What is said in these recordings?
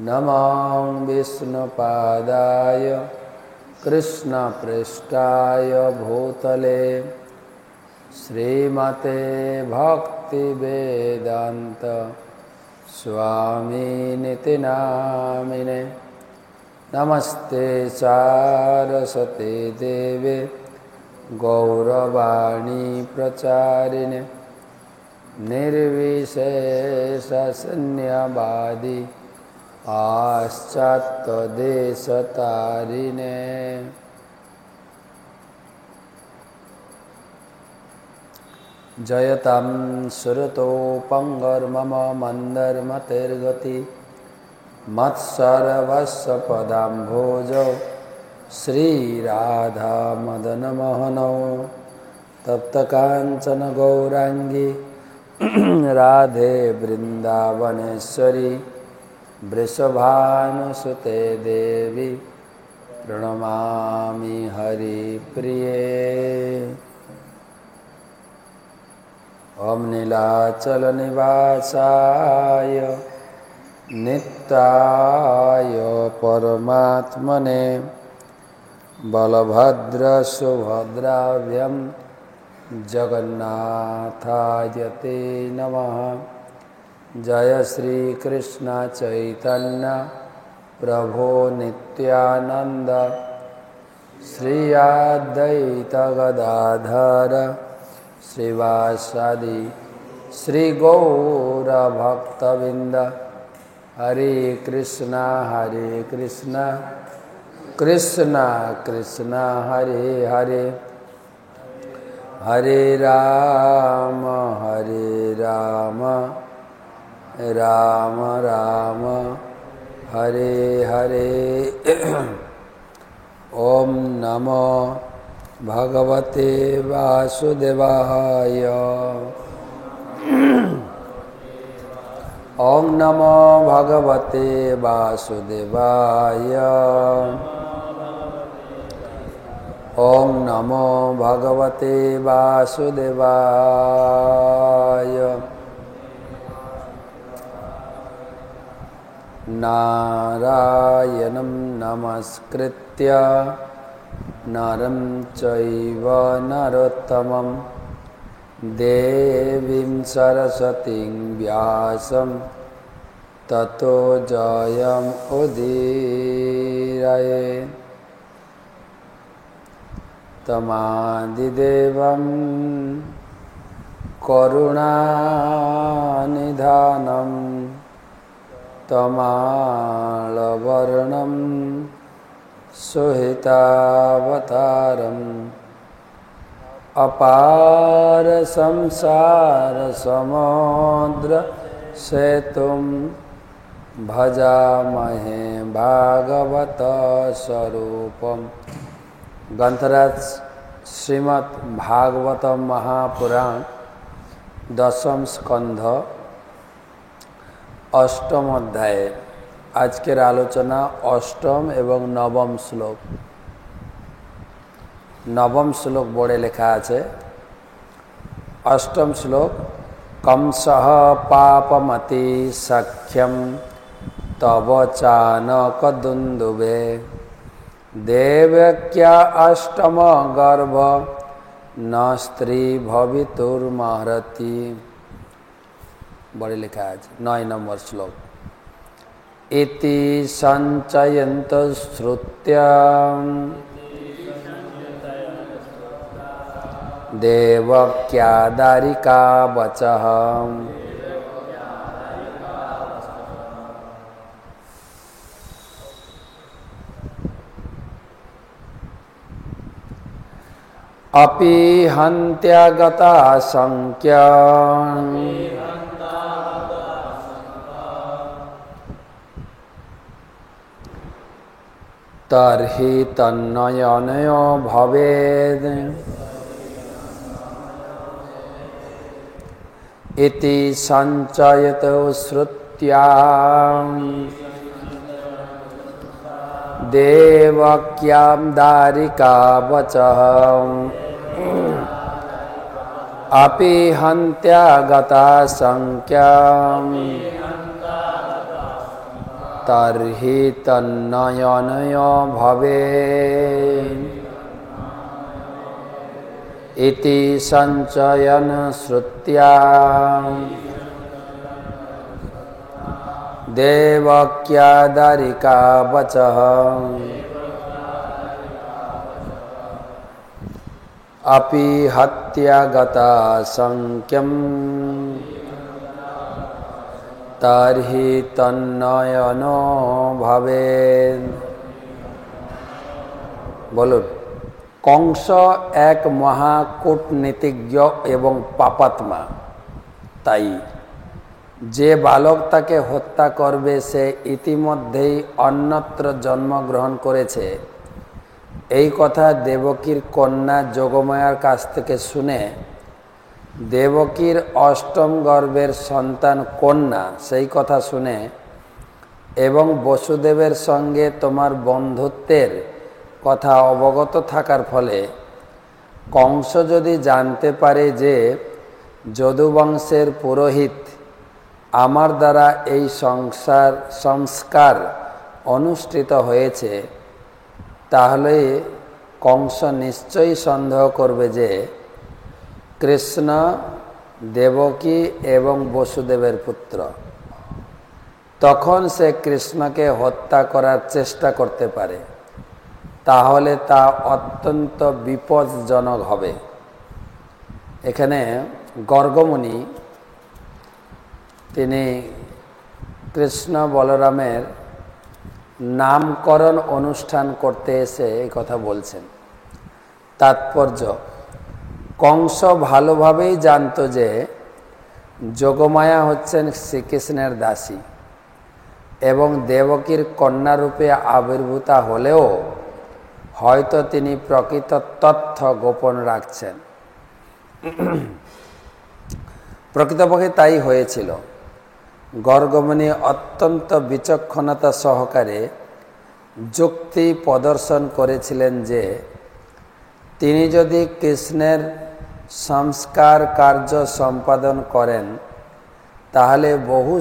नमो विष्णुपादाय कृष्णपृष्ठाय भूतले श्रीमते भक्तिवेदांत स्वामिनिति नामिने। नमस्ते सारस्वते देवे गौरवाणी प्रचारिणे निर्विशेषशून्यवादी पाश्चात्यदेशतारिणे। जयतां सुरतोपंगर्मम मंदर्मतिर्गति मत्सर्वस्य पदाम्भोजौ श्रीराधा मदनमोहनौ तप्तकाञ्चन गौरांगी राधे वृंदावनेश्वरी वृषभानुसुते देवी प्रणमामि हरिप्रिये। ओम नीलाचल निवासाय नित्याय परमात्मने बलभद्र सुभद्राभ्यां जगन्नाथाय ते नमः। जय श्री कृष्ण चैतन्य प्रभो नित्यानंद श्री अद्वैत गदाधर श्रीवासादि श्री गौर भक्तबिंद। हरे कृष्णा कृष्णा कृष्णा हरे हरे, हरे राम राम राम हरे हरे। ओम नमो भगवते वासुदेवाय। ओम नमो भगवते वासुदेवाय। ओम नमो भगवते वासुदेवाय। नारायणं नमस्कृत्य नरं चैव नरोत्तमं देवीं सरस्वतीं व्यासं ततो जयम् उदीरये। तमादिदेवं करुणानिधानं तमालवर्णं सुहितावतारम् अपार संसार समुद्र सेतुं भजामहे भागवत स्वरूपम्। ग्रंथराज श्रीमद् भागवत महापुराण दशम स्कंध अष्टम अध्याय। आज के आलोचना अष्टम एवं नवम श्लोक। नवम श्लोक बोर्डे लेखा आछे। अष्टम श्लोक कंसः पापमति सख्यम तव चानक दुंदुभे देवक्या अष्टम गर्भ न स्त्री भवितुर्महर्ति। बड़े लिखा है 9 नंबर श्लोक। इति संचयन्त श्रुत्यां देवक्या दारिका वचः अपि हन्त्यागता संख्या तर्हि तन्नयनयो भवेद्। इति संचयतो श्रुत्यां देवक्यां दारिका वचः अपि हन्त्यागता संख्या तर्हि तन्नयनय भवेत् इति संचयन श्रुत्या देवक्यादरिका वचः अपि हत्या गता संख्यं तर्हि तन्नयनो भवेत्। বলুন, কংস এক মহাকূটনীতিজ্ঞ এবং পাপাত্মা, তাই যে বালক তাকে হত্যা করবে সে ইতিমধ্যেই অন্যত্র জন্মগ্রহণ করেছে। এই কথা দেবকীর কন্যা যোগমায়ার কাছ থেকে শুনে দেবকীর অষ্টম গর্ভের সন্তান কন্যা সেই কথা শুনে এবং বসুদেবের সঙ্গে তোমার বন্ধুত্বের কথা অবগত থাকার ফলে কংস যদি জানতে পারে যে যদুবংশের পুরোহিত আমার দ্বারা এই সংস্কার অনুষ্ঠিত হয়েছে, তাহলে কংস নিশ্চয়ই সন্দেহ করবে যে কৃষ্ণ দেবকী এবং বসুদেবের পুত্র। তখন সে কৃষ্ণকে হত্যা করার চেষ্টা করতে পারে, তাহলে তা অত্যন্ত বিপজ্জনক হবে। এখানে গর্গমুনি তিনি কৃষ্ণ বলরামের নামকরণ অনুষ্ঠান করতে এসে এই কথা বলছেন। তাৎপর্য, কংস ভালোভাবেই জানত যে যোগমায়া হচ্ছেন শ্রীকৃষ্ণের দাসী এবং দেবকীর কন্যারূপে আবির্ভূতা হলেও হয়তো তিনি প্রকৃত তথ্য গোপন রাখছেন। প্রকৃতপক্ষে তাই হয়েছিল। গর্গমুনি অত্যন্ত বিচক্ষণতা সহকারে যুক্তি প্রদর্শন করেছিলেন যে তিনি যদি কৃষ্ণের সংস্কার কার্য সম্পাদন করেন তাহলে বহু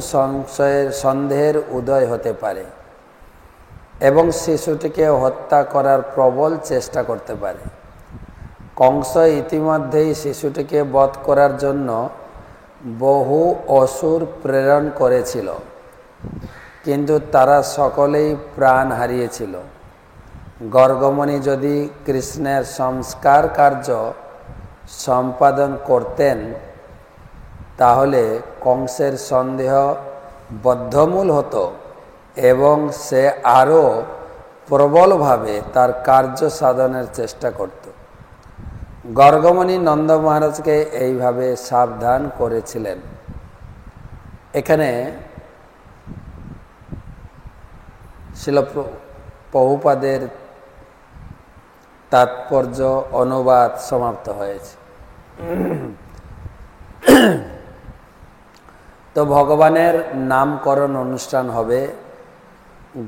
সন্দেহের উদয় হতে পারে এবং শিশুটিকে হত্যা করার প্রবল চেষ্টা করতে পারে। কংস ইতিমধ্যেই শিশুটিকে বধ করার জন্য বহু অসুর প্রেরণ করেছিল, কিন্তু তারা সকলেই প্রাণ হারিয়েছিল। গর্গমুনি যদি কৃষ্ণের সংস্কার কার্য সম্পাদন করতেন তাহলে কংসের সন্দেহ বদ্ধমূল হতো এবং সে আরও প্রবলভাবে তার কার্য সাধনের চেষ্টা করত। গর্গমুনি নন্দ মহারাজকে এইভাবে সাবধান করেছিলেন। এখানে শিল প্রভুপাদের তাৎপর্য অনুবাদ সমাপ্ত হয়েছে। তো ভগবানের নামকরণ অনুষ্ঠান হবে।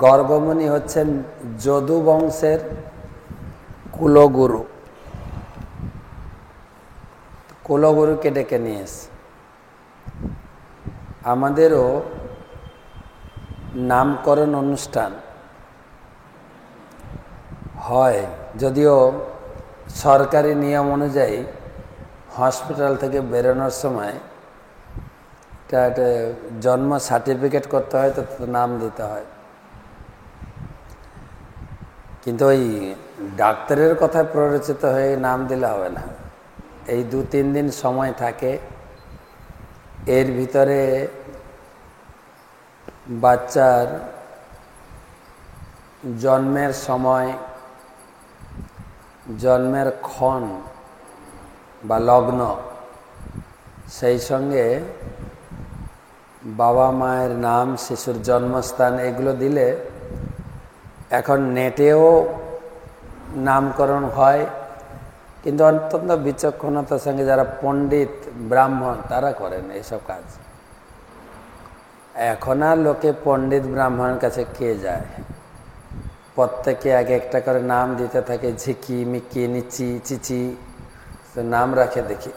গর্গমুনি হচ্ছেন যদুবংশের কুলগুরু। কুলগুরুকে ডেকে নিয়ে এসে আমাদেরও নামকরণ অনুষ্ঠান হয়, যদিও সরকারি নিয়ম অনুযায়ী হসপিটাল থেকে বেরোনোর সময় একটা জন্ম সার্টিফিকেট করতে হয়, তো নাম দিতে হয়। কিন্তু ওই ডাক্তারের কথায় প্ররোচিত হয়ে নাম দিলে হবে না। এই 2-3 দিন সময় থাকে, এর ভিতরে বাচ্চার জন্মের সময়, জন্মের ক্ষণ বা লগ্ন, সেই সঙ্গে বাবা মায়ের নাম, শিশুর জন্মস্থান, এগুলো দিলে এখন নেটেও নামকরণ হয়। কিন্তু অত্যন্ত বিচক্ষণতার সঙ্গে যারা পণ্ডিত ব্রাহ্মণ তারা করেন এইসব কাজ। এখন আর লোকে পণ্ডিত ব্রাহ্মণের কাছে কে যায়? প্রত্যেকে এক একটা করে নাম দিতে থাকে, ঝিকি মিকি নিচি চিচি, তো নাম রাখে দেখি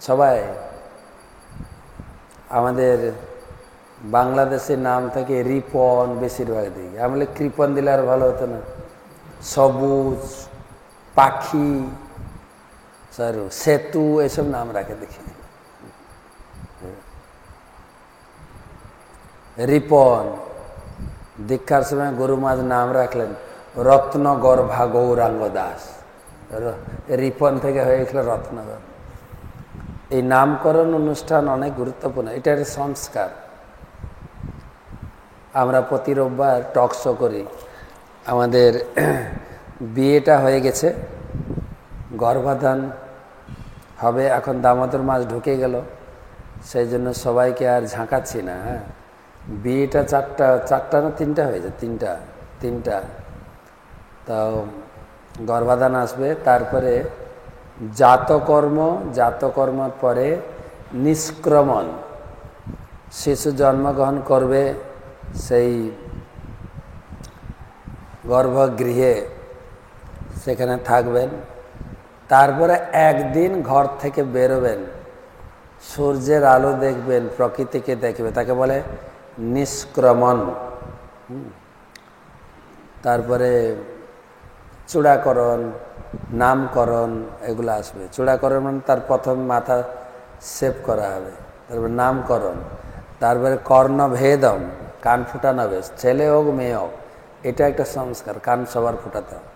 সবাই। আমাদের বাংলাদেশের নাম থেকে রিপন বেশিরভাগ দিই। আমি বলি কৃপন দিলে আর ভালো হতো না। সবুজ, পাখি, সেতু এসব নাম রাখে দেখি। রিপন দীক্ষার সময় গুরু মহারাজ নাম রাখলেন রত্নগর্ভা গৌরাঙ্গ দাস। রিপন থেকে হয়ে গেল রত্নগর। এই নামকরণ অনুষ্ঠান অনেক গুরুত্বপূর্ণ, এটা একটা সংস্কার। আমরা প্রতি রোববার টক শো করি। আমাদের বিয়েটা হয়ে গেছে, গর্ভাধান হবে, এখন দামোদর মাস ঢুকে গেল, সেই জন্য সবাইকে আর ঝাঁকাচ্ছি না। হ্যাঁ, বিয়েটা চারটা না তিনটা হয়েছে, তিনটা তাও গর্ভাধান আসবে, তারপরে জাতকর্মের পরে নিষ্ক্রমণ, শিশু জন্মগ্রহণ করবে সেই গর্ভগৃহে, সেখানে থাকবেন। তারপরে একদিন ঘর থেকে বেরোবেন, সূর্যের আলো দেখবেন, প্রকৃতিকে দেখবে, তাকে বলে নিষ্ক্রমণ। তারপরে চূড়াকরণ, নামকরণ এগুলো আসবে। চূড়াকরণ মানে তার প্রথম মাথা সেভ করা হবে, তারপরে নামকরণ, তারপরে কর্ণভেদম, কান ফুটানো হবে, ছেলে হোক মেয়ে হোক, এটা একটা সংস্কার, কান সবার ফুটাতে হবে।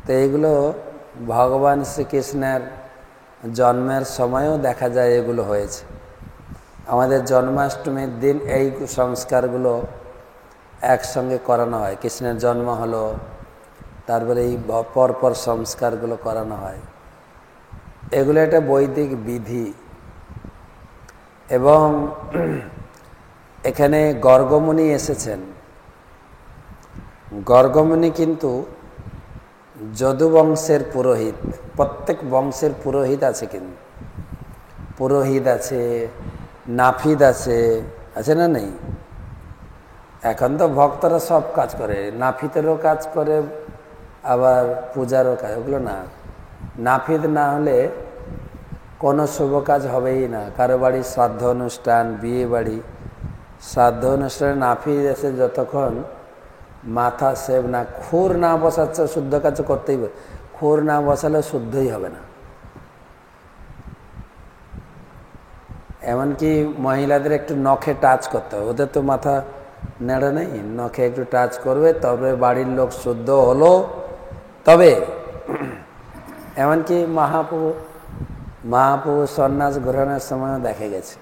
তো এইগুলো ভগবান শ্রীকৃষ্ণের জন্মের সময়ও দেখা যায় এগুলো হয়েছে। আমাদের জন্মাষ্টমীর দিন এই সংস্কারগুলো একসঙ্গে করানো হয়। কৃষ্ণের জন্ম হলো, তারপরে এই পরপর সংস্কারগুলো করানো হয়। এগুলো একটা বৈদিক বিধি। এবং এখানে গর্গমুনি এসেছেন। গর্গমুনি কিন্তু যদুবংশের পুরোহিত। প্রত্যেক বংশের পুরোহিত আছে, কিন্তু পুরোহিত আছে, নাপিত আছে না নেই? এখন তো ভক্তরা সব কাজ করে, নাপিতেরও কাজ করে, আবার পূজারও কাজ। ওগুলো না, নাপিত না হলে কোনো শুভ কাজ হবেই না। কারো বাড়ি শ্রাদ্ধ অনুষ্ঠান, বিয়ে বাড়ি, শ্রাদ্ধ অনুষ্ঠানে নাপিত এসে যতক্ষণ মাথা সেব না, খুর না বসাচ্ছে, শুদ্ধ কাজ করতেই হবে। খুর না বসালে শুদ্ধই হবে না। এমনকি মহিলাদের একটু নখে টাচ করতে হবে, ওদের তো মাথা নেড়ে নেই, নখে একটু টাচ করবে, তবে বাড়ির লোক শুদ্ধ হলো। তবে এমনকি মহাপ্রভু সন্ন্যাস গ্রহণের সময়ও দেখে গেছে,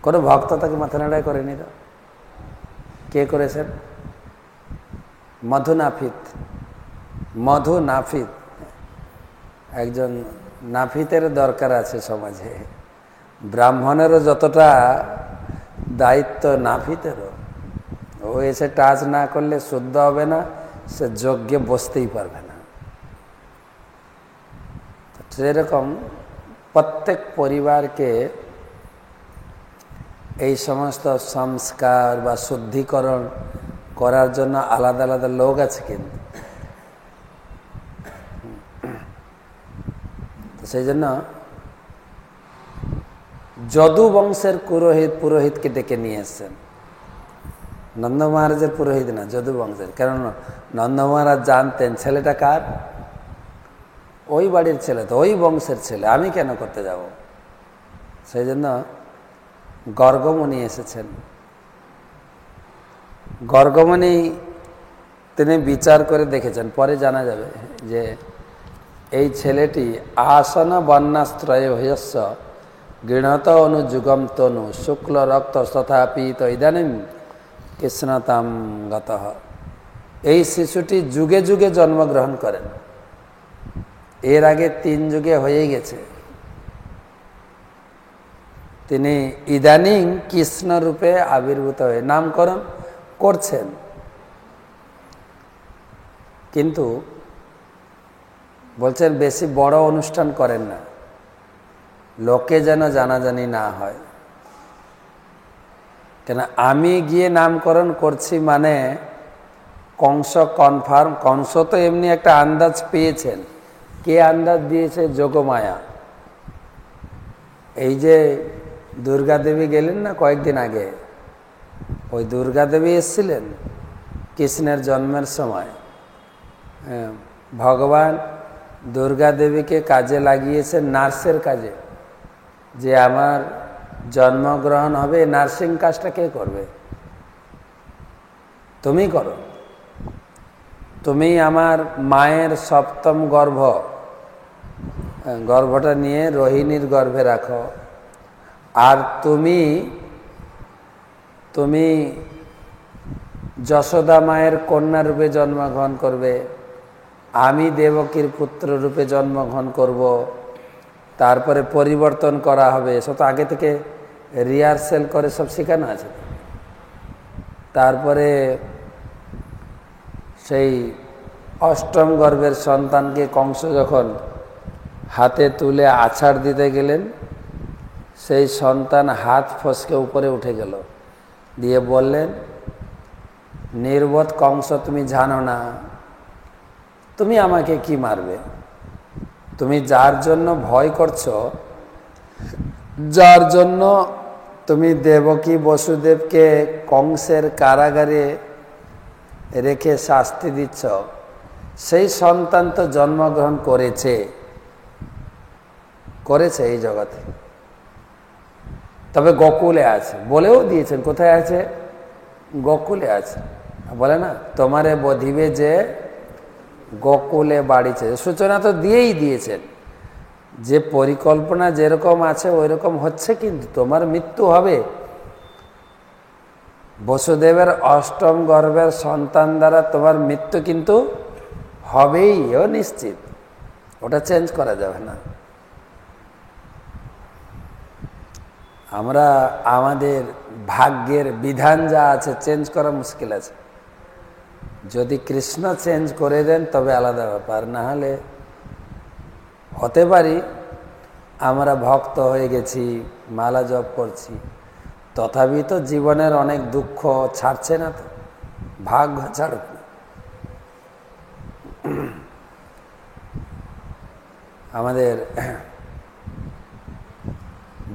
কোনো ভক্ত তাকে মাথা নেড়াই করেনি। তো কে করেছেন? মধু নাফিত। একজন নাফিতের দরকার আছে সমাজে। ব্রাহ্মণেরও যতটা দায়িত্ব নাফিতেরও। ও এসে টাচ না করলে শুদ্ধ হবে না, সে যজ্ঞে বসতেই পারবে না। সেরকম প্রত্যেক পরিবারকে এই সমস্ত সংস্কার বা শুদ্ধিকরণ করার জন্য আলাদা আলাদা লোক আছে। কিন্তু সেই জন্য যদু বংশের পুরোহিতকে ডেকে নিয়ে এসছেন। নন্দ মহারাজের পুরোহিত না, যদু বংশের। কারণ নন্দ মহারাজ জানতেন ছেলেটা কার, ওই বাড়ির ছেলে, তো ওই বংশের ছেলে, আমি কেন করতে যাব। সেই জন্য গর্গমুনি এসেছেন। গর্গমুনি তিনি বিচার করে দেখেছেন, পরে জানা যাবে যে এই ছেলেটি আসন বর্ণাস্ত্রয় হয়স্য গৃহত অনুযুগম তনু শুক্ল রক্ত তথাপিত ইদানিম কৃষ্ণতাম গত। এই শিশুটি যুগে যুগে জন্মগ্রহণ করেন, এর আগে 3 যুগে হয়ে গেছে। তিনি ইদানিং কৃষ্ণ রূপে আবির্ভূত হয়ে নামকরণ করছেন। কিন্তু বলছেন বেশি বড় অনুষ্ঠান করেন না, লোকে যেন জানাজানি না হয়। কেন আমি গিয়ে নামকরণ করছি মানে কংস কনফার্ম। কংস তো এমনি একটা আন্দাজ পেয়েছেন। কে আন্দাজ দিয়েছে? যোগমায়া। এই যে দুর্গা দেবী গেলেন না কয়েকদিন আগে, ওই দুর্গা দেবী এসেছিলেন কৃষ্ণের জন্মের সময়। ভগবান দুর্গা দেবীকে কাজে লাগিয়েছেন নার্সের কাজে, যে আমার জন্মগ্রহণ হবে, নার্সিং কাজটা কে করবে? তুমি করো। তুমি আমার মায়ের সপ্তম গর্ভটা নিয়ে রোহিণীর গর্ভে রাখো, আর তুমি যশোদা মায়ের কন্যা রূপে জন্মগ্রহণ করবে, আমি দেবকীর পুত্র রূপে জন্মগ্রহণ করব। তারপরে পরিবর্তন করা হবে, সব তো আগে থেকে রিহার্সেল করে সব শেখানো আছে। তারপরে সেই অষ্টম গর্ভের সন্তানকে কংস যখন হাতে তুলে আছাড় দিতে গেলেন, সেই সন্তান হাত ফসকে উপরে উঠে গেল, দিয়ে বললেন, নির্বোধ কংস, তুমি জানো না তুমি আমাকে কি মারবে? তুমি যার জন্য ভয় করছো, যার জন্য তুমি দেবকী বসুদেবকে কংসের কারাগারে রেখে শাস্তি দিচ্ছ, সেই সন্তান তো জন্মগ্রহণ করেছে এই জগতে, তবে গোকুলে আছে। বলেও দিয়েছেন, কোথায় আছে? গোকুলে আছে। বলে না, তোমারে বধিবে যে গোকুলে বাড়িছে, সূচনা তো দিয়েই দিয়েছেন যে পরিকল্পনা যেরকম আছে ওই রকম হচ্ছে, কিন্তু তোমার মৃত্যু হবে। বসুদেবের অষ্টম গর্ভের সন্তান দ্বারা তোমার মৃত্যু কিন্তু হবেই, ও নিশ্চিত, ওটা চেঞ্জ করা যাবে না। আমরা আমাদের ভাগ্যের বিধান যা আছে চেঞ্জ করা মুশকিল আছে। যদি কৃষ্ণ চেঞ্জ করে দেন তবে আলাদা ব্যাপার, না হলে হতে পারি আমরা ভক্ত হয়ে গেছি, মালা জপ করছি, তথাপি তো জীবনের অনেক দুঃখ ছাড়ছে না, তো ভাগ্য ছাড়ুক না। আমাদের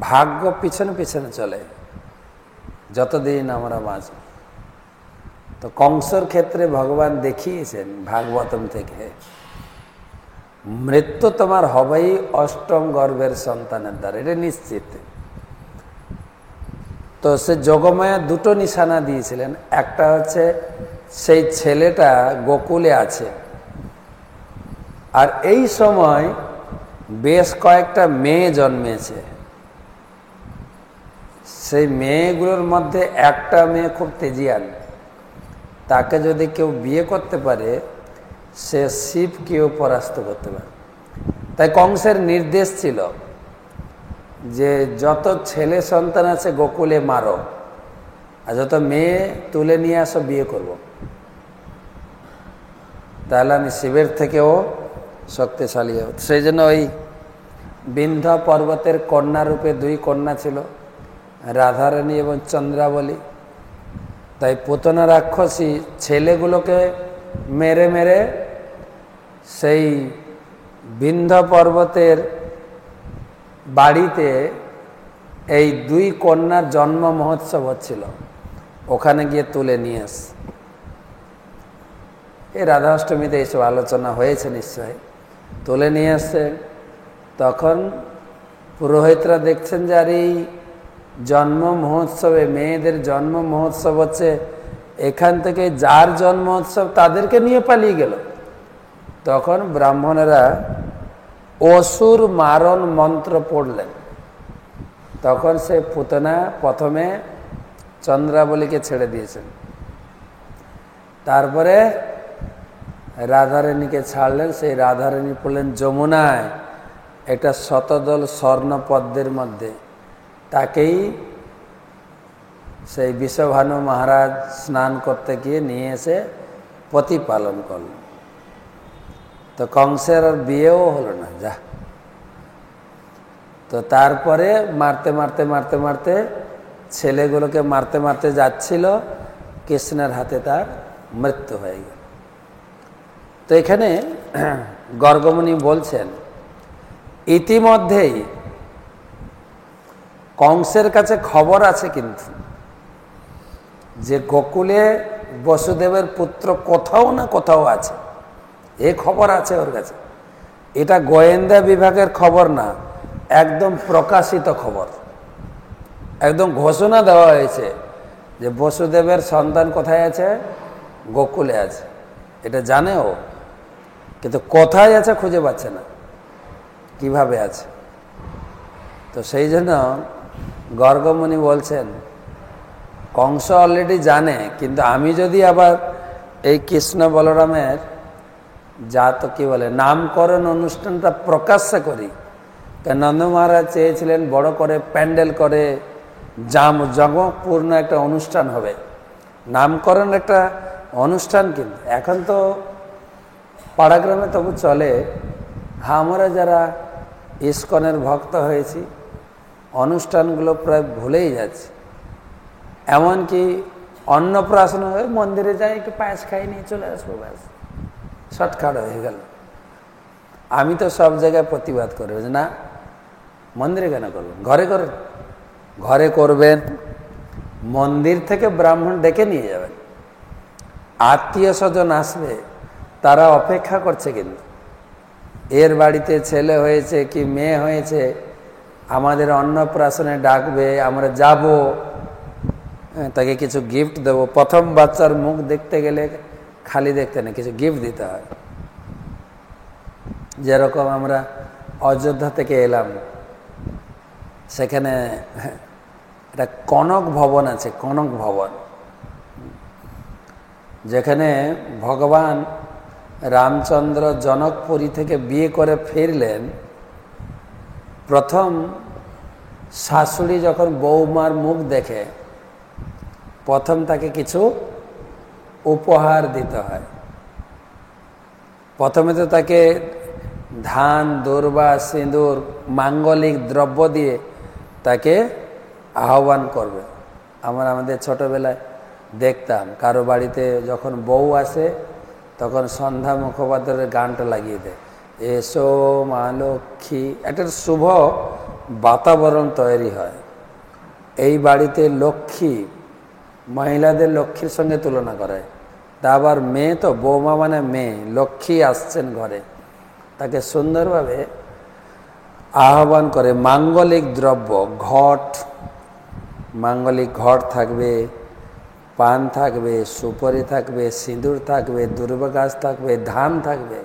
ভাগ্য পিছনে পিছনে চলে যতদিন আমরা বাঁচব। তো কংসর ক্ষেত্রে ভগবান দেখিয়েছেন ভাগবতম থেকে, মৃত্যু তোমার হবেই অষ্টম গর্ভের সন্তানের দ্বারা, এটা নিশ্চিত। তো সে যোগমায়া দুটো নিশানা দিয়েছিলেন, একটা হচ্ছে সেই ছেলেটা গোকুলে আছে, আর এই সময় বেশ কয়েকটা মেয়ে জন্মেছে। সেই মেয়েগুলোর মধ্যে একটা মেয়ে খুব তেজিয়ান, তাকে যদি কেউ বিয়ে করতে পারে সে শিবকেও পরাস্ত করতে পারে। তাই কংসের নির্দেশ ছিল যে যত ছেলে সন্তান আছে গোকুলে মারো, আর যত মেয়ে তুলে নিয়ে আসো বিয়ে করব, তাহলে আমি শিবের থেকেও শক্তিশালী হব। সেই জন্য ওই বিন্ধ্য পর্বতের কন্যা রূপে দুই কন্যা ছিল, রাধারানী এবং চন্দ্রাবলী। তাই পুতনা রাক্ষসী ছেলেগুলোকে মেরে মেরে সেই বিন্ধ্য পর্বতের বাড়িতে এই দুই কন্যার জন্ম মহোৎসব হচ্ছিল, ওখানে গিয়ে তুলে নিয়ে আস। এই রাধাষ্টমীতে এইসব আলোচনা হয়েছে নিশ্চয়। তুলে নিয়ে আসছে, তখন পুরোহিতরা দেখছেন যে আর এই জন্ম মহোৎসবে, মেয়েদের জন্ম মহোৎসব হচ্ছে, এখান থেকে যার জন্ম উৎসব তাদেরকে নিয়ে পালিয়ে গেল। তখন ব্রাহ্মণেরা অসুর মারণ মন্ত্র পড়লেন। তখন সে পুতনা প্রথমে চন্দ্রাবলীকে ছেড়ে দিয়েছেন, তারপরে রাধারানীকে ছাড়লেন। সেই রাধারানী পড়লেন যমুনায়, একটা শতদল স্বর্ণপদ্মের মধ্যে। তাকেই সেই বিশ্বভানু মহারাজ স্নান করতে গিয়ে নিয়ে এসে প্রতিপালন করলেন। তো কংসের আর বিয়েও হলো না, যা। তো তারপরে মারতে মারতে মারতে মারতে ছেলেগুলোকে মারতে মারতে যাচ্ছিল, কৃষ্ণের হাতে তার মৃত্যু হয়ে গেল। তো এখানে গর্গমুনি বলছেন, ইতিমধ্যেই কংসের কাছে খবর আছে কিন্তু যে গোকুলে বসুদেবের পুত্র কোথাও না কোথাও আছে, এ খবর আছে ওর কাছে। এটা গোয়েন্দা বিভাগের খবর না, একদম প্রকাশিত খবর, একদম ঘোষণা দেওয়া হয়েছে যে বসুদেবের সন্তান কোথায় আছে, গোকুলে আছে। এটা জানে ও, কিন্তু কোথায় আছে খুঁজে পাচ্ছে না, কিভাবে আছে। তো সেই জন্য গর্গমুনি বলছেন কংস অলরেডি জানে, কিন্তু আমি যদি আবার এই কৃষ্ণ বলরামের যা তো কি বলে নামকরণ অনুষ্ঠানটা প্রকাশ্যে করি, নন্দ মহারাজ চেয়েছিলেন বড় করে প্যান্ডেল করে জগপূর্ণ একটা অনুষ্ঠান হবে, নামকরণ একটা অনুষ্ঠান। কিন্তু এখন তো পাড়াগ্রামে তবু চলে। আমরা যারা ইস্কনের ভক্ত হয়েছি অনুষ্ঠানগুলো প্রায় ভুলেই যাচ্ছি। এমনকি অন্নপ্রাশন হয়ে মন্দিরে যাই, একটু পায়েস খাই নিয়ে চলে আসবো, ব্যাস শর্টকাট হয়ে গেল। আমি তো সব জায়গায় প্রতিবাদ করবো যে না, মন্দিরে কেন করবেন, ঘরে করেন। ঘরে করবেন, মন্দির থেকে ব্রাহ্মণ ডেকে নিয়ে যাবেন, আত্মীয় স্বজন আসবে, তারা অপেক্ষা করছে। কিন্তু এর বাড়িতে ছেলে হয়েছে কি মেয়ে হয়েছে, আমাদের অন্নপ্রাশনে ডাকবে, আমরা যাব, তাকে কিছু গিফট দেব। প্রথম বাচ্চার মুখ দেখতে গেলে খালি দেখতে না, কিছু গিফট দিতে হয়। যেরকম আমরা অযোধ্যা থেকে এলাম, সেখানে একটা কনক ভবন আছে, কনক ভবন, যেখানে ভগবান রামচন্দ্র জনকপুরী থেকে বিয়ে করে ফিরলেন। প্রথম শাশুড়ি যখন বৌমার মুখ দেখে, প্রথম তাকে কিছু উপহার দিতে হয়। প্রথমে তো তাকে ধান, দূর্বা, সিঁদুর, মাঙ্গলিক দ্রব্য দিয়ে তাকে আহ্বান করবে। আমাদের ছোটবেলায় দেখতাম কারো বাড়িতে যখন বউ আসে তখন সন্ধ্যা মুখোপাধ্যায়ের গানটা লাগিয়ে দেয়, এসো মা লক্ষ্মী। একটা শুভ বাতাবরণ তৈরি হয়। এই বাড়িতে লক্ষ্মী, মহিলাদের লক্ষ্মীর সঙ্গে তুলনা করে। তা আবার মেয়ে তো, বৌমা মানে মেয়ে, লক্ষ্মী আসছেন ঘরে, তাকে সুন্দরভাবে আহ্বান করে। মাঙ্গলিক দ্রব্য, ঘট, মাঙ্গলিক ঘট থাকবে, পান থাকবে, সুপারি থাকবে, সিঁদুর থাকবে, দুর্বা গাছ থাকবে, ধান থাকবে,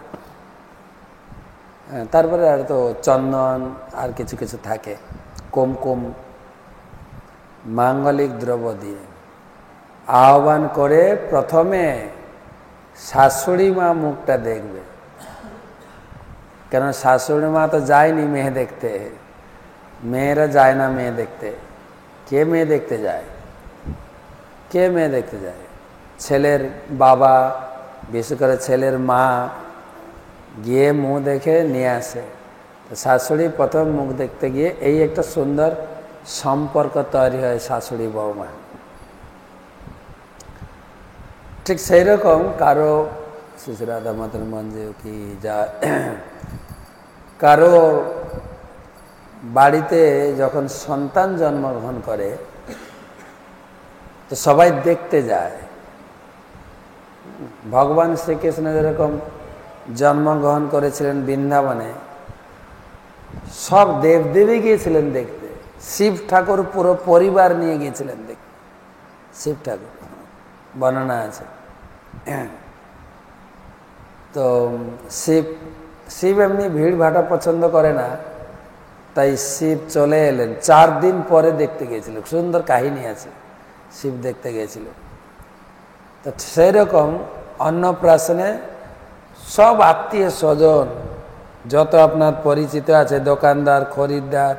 তারপরে আর তো চন্দন আর কিছু কিছু থাকে, কুমকুম, মাঙ্গলিক দ্রব্য দিয়ে আহ্বান করে। প্রথমে শাশুড়ি মা মুখটা দেখবে, কেন শাশুড়ি মা তো যায়নি মেয়ে দেখতে, মেয়েরা যায় না মেয়ে দেখতে। কে মেয়ে দেখতে যায়? কে মেয়ে দেখতে যায়? ছেলের বাবা, বিশেষ করে ছেলের মা গিয়ে মুখ দেখে নিয়ে আসে। তো শাশুড়ি প্রথম মুখ দেখতে গিয়ে এই একটা সুন্দর সম্পর্ক তৈরি হয় শাশুড়ি বৌমা। ঠিক সেই রকম কারো শিশুরাধা মাতার মঞ্জে কি যা, কারো বাড়িতে যখন সন্তান জন্মগ্রহণ করে তো সবাই দেখতে যায়। ভগবান শ্রীকৃষ্ণ যেরকম জন্মগ্রহণ করেছিলেন বৃন্দাবনে, সব দেবদেবী গিয়েছিলেন দেখতে। শিব ঠাকুর পুরো পরিবার নিয়ে গিয়েছিলেন দেখতে, শিব ঠাকুর, বর্ণনা আছে। তো শিব এমনি ভিড় ভাটা পছন্দ করে না, তাই শিব চলে এলেন 4 দিন পরে দেখতে গিয়েছিল। সুন্দর কাহিনী আছে, শিব দেখতে গিয়েছিল। তো সেই রকম অন্নপ্রাশনে সব আত্মীয় স্বজন যত আপনার পরিচিত আছে, দোকানদার, খরিদ্দার,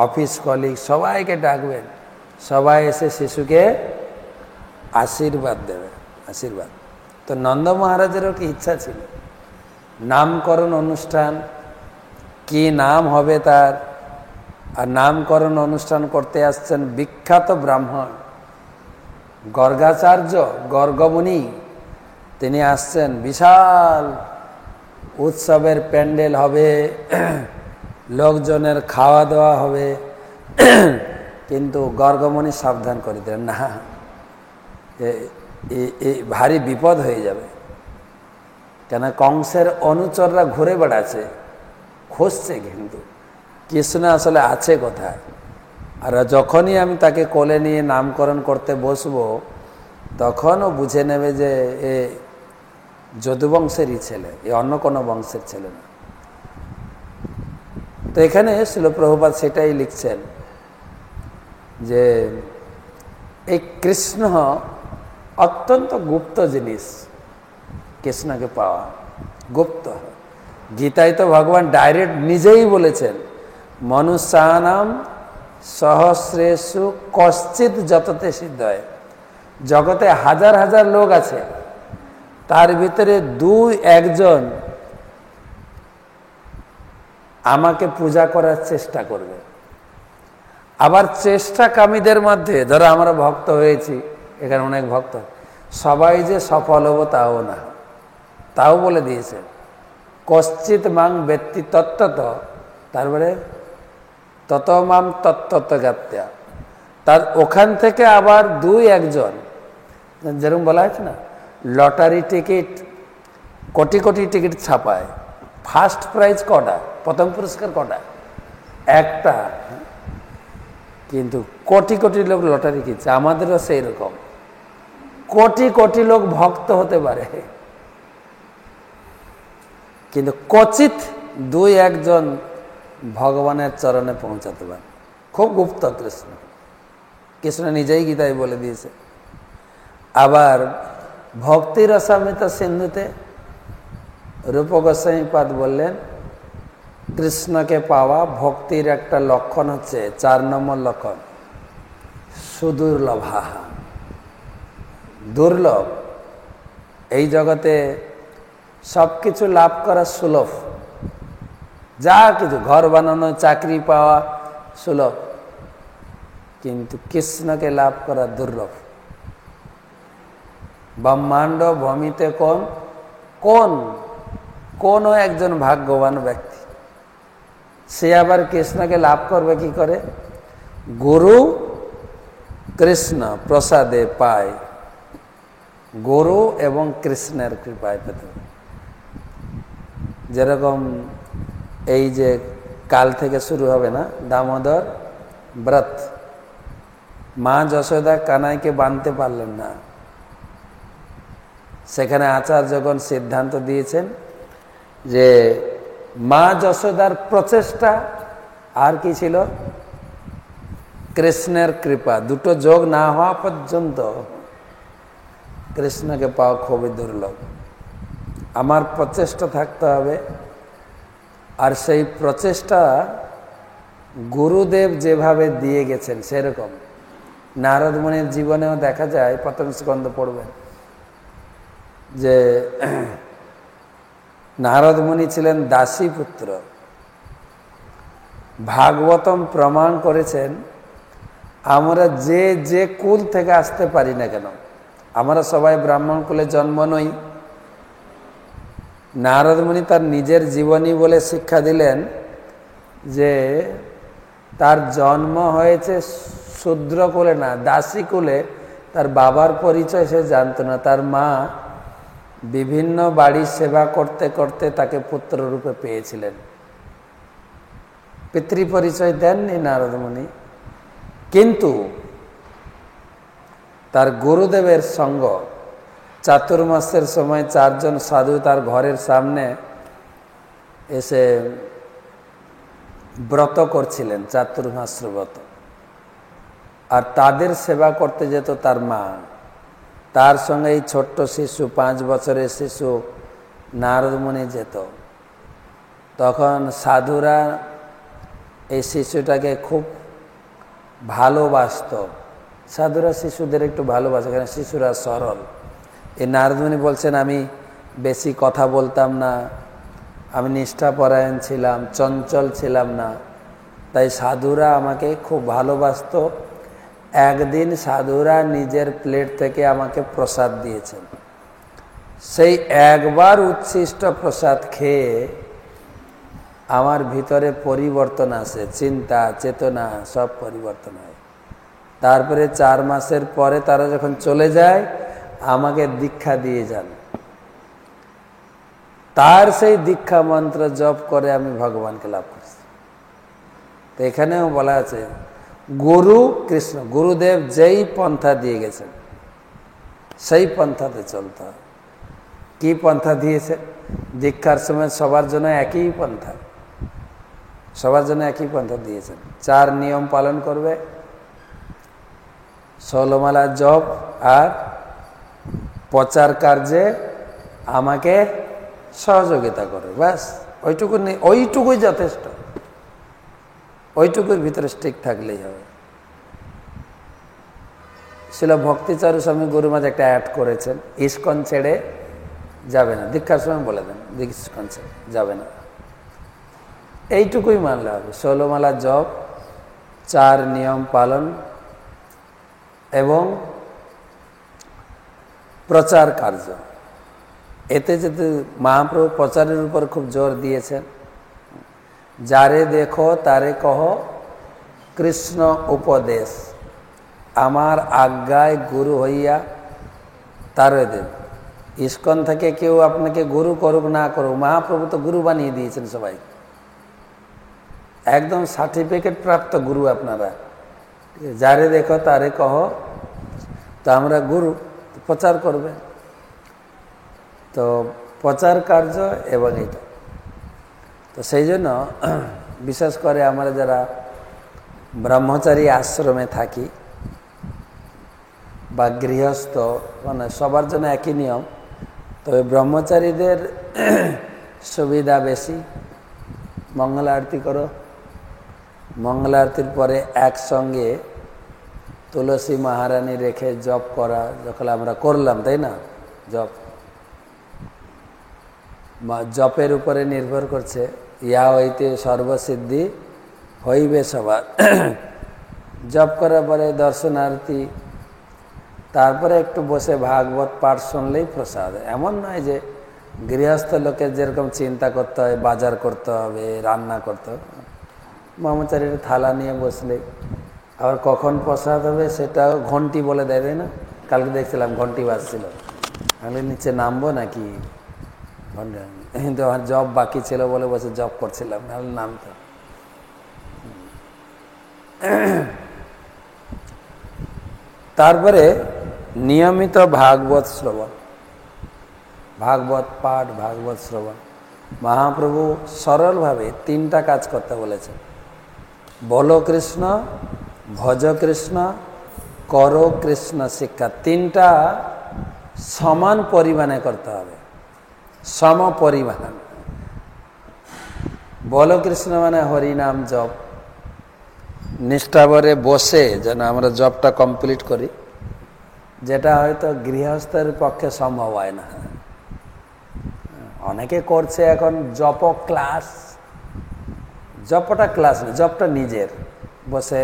অফিস কলিগ, সবাইকে ডাকবেন। সবাই এসে শিশুকে আশীর্বাদ দেবে, আশীর্বাদ। তো নন্দ মহারাজেরও কি ইচ্ছা ছিল, নামকরণ অনুষ্ঠান, কি নাম হবে তার। আর নামকরণ অনুষ্ঠান করতে আসছেন বিখ্যাত ব্রাহ্মণ গর্গাচার্য, গর্গমুনি। তিনি আসছেন, বিশাল উৎসবের প্যান্ডেল হবে, লোকজনের খাওয়া দাওয়া হবে, কিন্তু গর্গমণি সাবধান করে দিলেন, না ভারী বিপদ হয়ে যাবে। কেন কংসের অনুচররা ঘুরে বেড়াচ্ছে, খুঁজছে কিন্তু কৃষ্ণ আসলে আছে কোথায়। আর যখনই আমি তাকে কোলে নিয়ে নামকরণ করতে বসবো তখন ও বুঝে নেবে যে এ যদুবংশেরই ছেলে, এ অন্য কোনো বংশের ছেলে না। তো এখানে শ্রীল প্রভুপাদ সেটাই লিখছেন যে এই কৃষ্ণ অত্যন্ত গুপ্ত জিনিস, কৃষ্ণকে পাওয়া গুপ্ত। গীতায় তো ভগবান ডাইরেক্ট নিজেই বলেছেন, মনুষ্যানাম সহস্রেষু কশ্চিৎ যততে সিদ্ধয়। জগতে হাজার হাজার লোক আছে, তার ভিতরে 2-1 আমাকে পূজা করার চেষ্টা করবে। আবার চেষ্টাকামীদের মধ্যে ধরো আমরা ভক্ত হয়েছি, এখানে অনেক ভক্ত, সবাই যে সফল হবো তাও না, তাও বলে দিয়েছে কশ্চিৎ মাং ব্যক্তি তত্ত্বত, তারপরে তত মাম তত্ত্বত জ্ঞাত্যা। তার ওখান থেকে আবার 2-1 যেরকম বলা হয়েছে না, lottery ticket crore crore ticket ছাপায়, first prize কটা, প্রথম পুরস্কার কটা, একটা, কিন্তু কোটি কোটি লোক লটারি কিনছে। আমাদেরও সেই রকম কোটি কোটি লোক ভক্ত হতে পারে, কিন্তু কচিত 2-1 ভগবানের চরণে পৌঁছাতে পারে। খুব গুপ্ত কৃষ্ণ, কৃষ্ণ নিজেই গীতায় বলে দিয়েছে। আবার ভক্তি রসামৃত সিন্ধুতে রূপ গোস্বামীপাদ বললেন, কৃষ্ণকে পাওয়া ভক্তির একটা লক্ষণ হচ্ছে, 4 নম্বর লক্ষণ, সুদুর্লভা। দুর্লভ, এই জগতে সব কিছু লাভ করা সুলভ, যা কিছু ঘর বানানো, চাকরি পাওয়া সুলভ, কিন্তু কৃষ্ণকে লাভ করা দুর্লভ। ব্রহ্মাণ্ড ভূমিতে কোন একজন ভাগ্যবান ব্যক্তি, সে আবার কৃষ্ণকে লাভ করবে কি করে? গুরু কৃষ্ণ প্রসাদে পায়, গুরু এবং কৃষ্ণের কৃপায় পেতে। যেরকম এই যে কাল থেকে শুরু হবে না দামোদর ব্রত, মা যশোদা কানাইকে বাঁধতে পারলেন না, সেখানে আচার্যগণ সিদ্ধান্ত দিয়েছেন যে মা যশোদার প্রচেষ্টা আর কি ছিল? কৃষ্ণের কৃপা। দুটো যোগ না হওয়া পর্যন্ত কৃষ্ণকে পাওয়া খুবই দুর্লভ। আমার প্রচেষ্টা থাকতে হবে, আর সেই প্রচেষ্টা গুরুদেব যেভাবে দিয়ে গেছেন সেরকম। নারদ মুনির জীবনেও দেখা যায়, প্রথম স্কন্ধ পড়বেন, যে নারদ মুনি ছিলেন দাসী পুত্র। ভাগবতম প্রমাণ করেছেন আমরা যে কুল থেকে আসতে পারি না কেন, আমরা সবাই ব্রাহ্মণ কুলে জন্ম নই। নারদ মুনি তার নিজের জীবনী বলে শিক্ষা দিলেন যে তার জন্ম হয়েছে শূদ্র কুলে না, দাসী কুলে। তার বাবার পরিচয় সে জানত না, তার মা বিভিন্ন বাড়ির সেবা করতে করতে তাকে পুত্র রূপে পেয়েছিলেন। পিতৃ পরিচয় দেননি নারদ মুনি, কিন্তু তার গুরুদেবের সঙ্গ, চাতুর্মাসের সময় 4 জন সাধু তার ঘরের সামনে এসে ব্রত করছিলেন, চাতুর্মাস ব্রত, আর তাদের সেবা করতে যেত তার মা। তার সঙ্গে এই ছোট্ট শিশু, 5 বছরের শিশু নারদ মুনি যেত। তখন সাধুরা এই শিশুটাকে খুব ভালোবাসত। সাধুরা শিশুদের একটু ভালোবাসে, কারণ শিশুরা সরল। এই নারদ মুনি বলছেন, আমি বেশি কথা বলতাম না, আমি নিষ্ঠাপরায়ণ ছিলাম, চঞ্চল ছিলাম না, তাই সাধুরা আমাকে খুব ভালোবাসত। একদিন সাধুরা নিজের প্লেট থেকে আমাকে প্রসাদ দিয়েছেন। সেই একবার উচ্ছিষ্ট প্রসাদ খেয়ে আমার ভিতরে পরিবর্তন আসে, চিন্তা চেতনা সব পরিবর্তন হয়। তারপরে 4 মাসের পরে তারা যখন চলে যায় আমাকে দীক্ষা দিয়ে যান। তার সেই দীক্ষা মন্ত্র জপ করে আমি ভগবানকে লাভ করছি। তো এখানেও বলা আছে গুরু কৃষ্ণ, গুরুদেব যেই পন্থা দিয়ে গেছেন সেই পন্থাতে চলতে হবে। কি পন্থা দিয়েছে? দীক্ষার সময় সবার জন্য একই পন্থা, সবার জন্য একই পন্থা দিয়েছেন। 4 নিয়ম পালন করবে, 16 মালা জপ আর প্রচার কার্যে আমাকে সহযোগিতা করে, ব্যাস ওইটুকুই যথেষ্ট। ওইটুকুর ভিতরে স্টিক থাকলেই হবে। ছিল ভক্তিচারু স্বামী গুরুমাজ একটা অ্যাড করেছেন, ইস্কন ছেড়ে যাবে না, দীক্ষার সময় বলে দেন ইস্কন ছেড়ে যাবে না, এইটুকুই মানলে হবে। 16 মালা জপ, 4 নিয়ম পালন এবং প্রচার কার্য। এতে যেতে মহাপ্রভু প্রচারের উপর খুব জোর দিয়েছেন। যারে দেখো তারে কহ কৃষ্ণ উপদেশ, আমার আজ্ঞায় গুরু হইয়া তারে দেব। ইস্কন থেকে কেউ আপনাকে গুরু করুক না করুক, মহাপ্রভু তো গুরু বানিয়ে দিয়েছেন সবাই, একদম সার্টিফিকেট প্রাপ্ত গুরু আপনারা। যারে দেখো তারে কহ, তো আমরা গুরু, প্রচার করবে। তো প্রচার কার্য এবং এটা, তো সেই জন্য বিশেষ করে আমরা যারা ব্রহ্মচারী আশ্রমে থাকি বা গৃহস্থ, মানে সবার জন্য একই নিয়ম। তবে ব্রহ্মচারীদের সুবিধা বেশি। মঙ্গল আরতি করো, মঙ্গল আরতির পরে একসঙ্গে তুলসী মহারানী রেখে জপ করা, যখন আমরা করলাম, তাই না? জপের উপরে নির্ভর করছে, ইয়া হইতে সর্বসিদ্ধি হইবে সবার। জপ করার পরে দর্শনার্থী, তারপরে একটু বসে ভাগবত পাঠ শুনলেই প্রসাদ। এমন নয় যে গৃহস্থ লোকের যেরকম চিন্তা করতে হয়, বাজার করতে হবে, রান্না করতে হবে, ব্রহ্মচারীর থালা নিয়ে বসলে। আবার কখন প্রসাদ হবে সেটা ঘন্টি বলে দেয়, তাই না? কালকে দেখছিলাম ঘন্টি বাজছিল, আমি নিচে নামবো নাকি ঘন্টা, কিন্তু আমার জব বাকি ছিল বলে বসে জব করছিলাম, নাহলে নামতাম। তারপরে নিয়মিত ভাগবত শ্রবণ, ভাগবত পাঠ, ভাগবত শ্রবণ। মহাপ্রভু সরলভাবে 3টা কাজ করতে বলেছেন, বলো কৃষ্ণ, ভজ কৃষ্ণ, করো কৃষ্ণ শিক্ষা। 3টা সমান পরিমাণে করতে হবে, সম পরিমাণ। বলো কৃষ্ণ মানে হরিনাম জপ, নিষ্ঠাভরে বসে যেন আমরা জপটা কমপ্লিট করি, যেটা হয়তো গৃহস্থের পক্ষে সম্ভব হয় না। অনেকে করছে এখন জপ ক্লাস, জপটা ক্লাস না, জপটা নিজের বসে,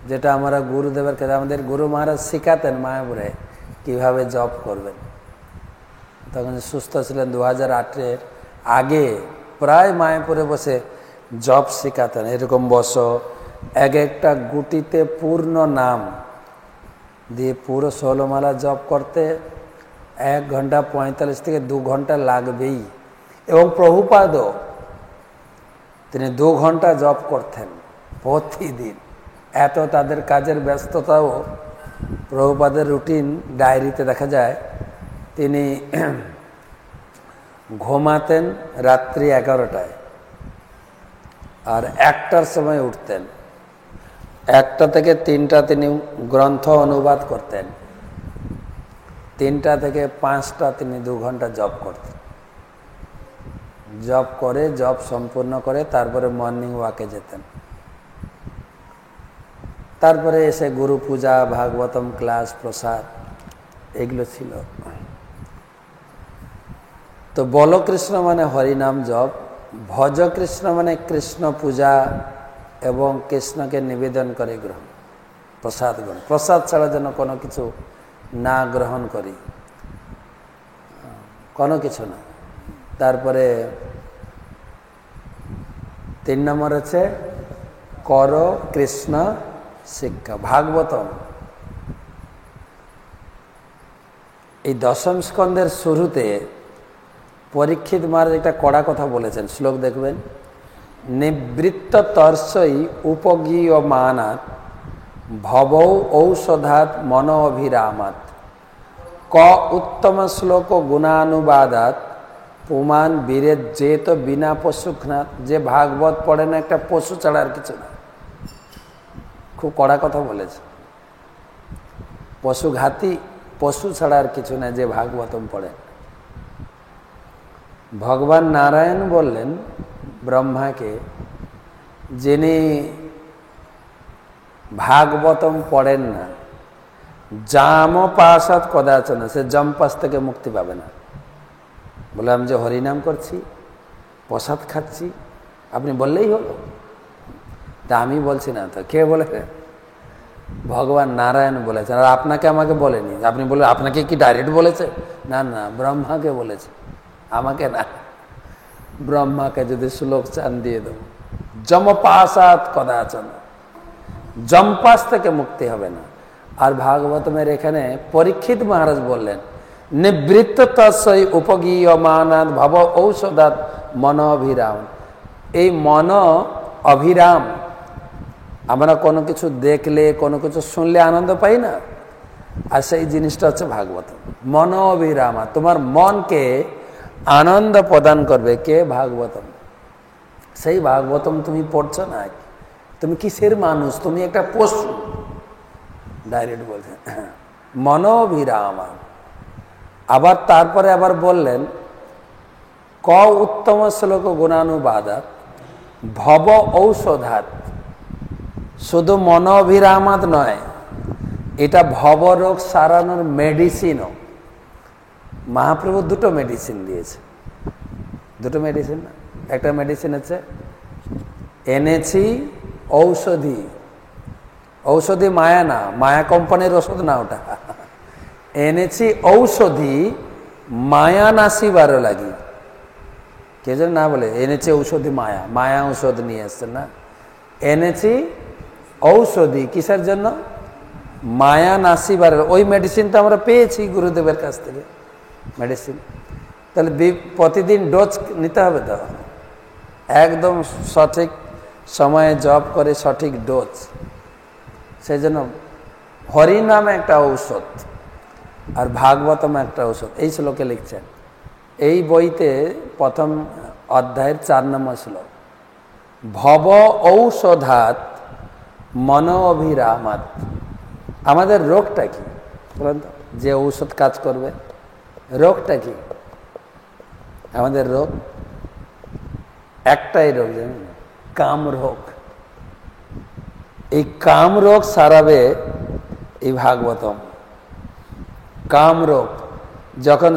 যেটা আমরা গুরুদেবের কাছে, আমাদের গুরু মহারাজ শিখাতেন মায়াপুরে কিভাবে জপ করবেন। তখন সুস্থ ছিলেন, 2008-এর আগে প্রায় মায়াপুরে বসে জপ শিখাতেন। এরকম বসো, এক একটা গুটিতে পূর্ণ নাম দিয়ে পুরো 16 মালা জপ করতে 1 ঘন্টা 45 থেকে 2 ঘন্টা লাগবেই। এবং প্রভুপাদও তিনি 2 ঘন্টা জপ করতেন প্রতিদিন। এত তাদের কাজের ব্যস্ততাও, প্রভুপাদের রুটিন ডায়েরিতে দেখা যায় তিনি ঘুমাতেন রাত্রি 11টায় আর 1টার সময় উঠতেন। 1টা থেকে 3টা তিনি গ্রন্থ অনুবাদ করতেন, 3টা থেকে 5টা তিনি 2 ঘন্টা জপ করতেন। জপ করে, জপ সম্পূর্ণ করে তারপরে মর্নিং ওয়াকে যেতেন। তারপরে এসে গুরু পূজা, ভাগবতম ক্লাস, প্রসাদ, এগুলো ছিল। তো বলো কৃষ্ণ মানে হরিনাম জপ, ভজ কৃষ্ণ মানে কৃষ্ণ পূজা এবং কৃষ্ণকে নিবেদন করে গ্রহণ, প্রসাদ গ্রহণ। প্রসাদ ছাড়া যেন কোনো কিছু না গ্রহণ করি, কোনো কিছু না। তারপরে 3 নম্বর হচ্ছে করো কৃষ্ণ শিক্ষা। ভাগবতম এই দশম স্কন্ধের শুরুতে পরীক্ষিত মহারাজ একটা কড়া কথা বলেছেন, শ্লোক দেখবেন, নিবৃত্ত তর্ষই উপগীয়মানাৎ ভবৌ ঔষধাৎ মন অভিরামাৎ ক উত্তম শ্লোক গুণানুবাদাত পুমান বীরের যেত বিনা পশুঘ্নাত। যে ভাগবত পড়ে না একটা পশু ছাড়া আর কিছু না। খুব কড়া কথা বলেছে, পশুঘাতী, পশু ছাড়া আর কিছু না যে ভাগবতম পড়ে। ভগবান নারায়ণ বললেন ব্রহ্মাকে, যিনি ভাগবতম পড়েন না, জাম পাশাত কদাচন, সে জম্পাস থেকে মুক্তি পাবে না। বলে আমি যে হরিনাম করছি, প্রসাদ খাচ্ছি, আপনি বললেই হলো। তা আমি বলছি না তো, কে বলে? ভগবান নারায়ণ বলেছেন। আর আপনাকে আমাকে বলেনি। আপনি বলে আপনাকে কি ডাইরেক্ট বলেছে? না না, ব্রহ্মাকে বলেছে, আমাকে না। ব্রহ্মাকে যদি শ্লোক চান দিয়ে দেবো, জমপাসাত কদাচন, জম্পাস থেকে মুক্তি হবে না। আর ভাগবতমের এখানে পরীক্ষিত মহারাজ বললেন, নিবৃত্ত তস্যৈ উপগীয়মানাৎ ভব ঔষধাৎ মন অভিরাম। এই মন অভিরাম, আমরা কোনো কিছু দেখলে, কোনো কিছু শুনলে আনন্দ পাই না, আর সেই জিনিসটা হচ্ছে ভাগবতম। মন অভিরামা, তোমার মনকে আনন্দ প্রদান করবে কে? ভাগবতম। সেই ভাগবতম তুমি পড়ছো না, তুমি কিসের মানুষ? তুমি একটা পশু। ডাইরেক্ট বলছেন মন অভিরামা। আবার তারপরে আবার বললেন ক উত্তম শ্লোক গুণানুবাদাত ভব ঔষধাৎ। শুধু মন অভিরামাত নয়, এটা ভবরোগ সারানোর মেডিসিনও। মহাপ্রভু দুটো মেডিসিন দিয়েছে। দুটো মেডিসিন না, একটা মেডিসিন হচ্ছে এনেছি ঔষধি। ঔষধি মায়া না, মায়া কোম্পানির ওষুধ না ওটা। এনেছি ঔষধি মায়া নাসিবারও লাগি। কে যেন না বলে এনেছি ঔষধি মায়া, মায়া ঔষধ নিয়ে এসছেন না। এনেছি ঔষধি কিসের জন্য? মায়া নাসিবারের। ওই মেডিসিনটা আমরা পেয়েছি গুরুদেবের কাছ থেকে মেডিসিন। তাহলে প্রতিদিন ডোজ নিতে হবে তো, একদম সঠিক সময়ে জপ করে সঠিক ডোজ। সেই জন্য হরি নামে একটা ঔষধ আর ভাগবতম একটা ঔষধ। এই শ্লোকে লিখছেন, এই বইতে প্রথম অধ্যায়ের 4 নম্বর শ্লোক, ভব ঔষধাৎ মন অভিরামাৎ। আমাদের রোগটা কি বলেন তো? যে ঔষধ কাজ করবে, রোগটা কি? আমাদের রোগ একটাই রোগ, জানেন? কাম রোগ। এই কাম রোগ সারাবে এই ভাগবতম। কাম রোগ। যখন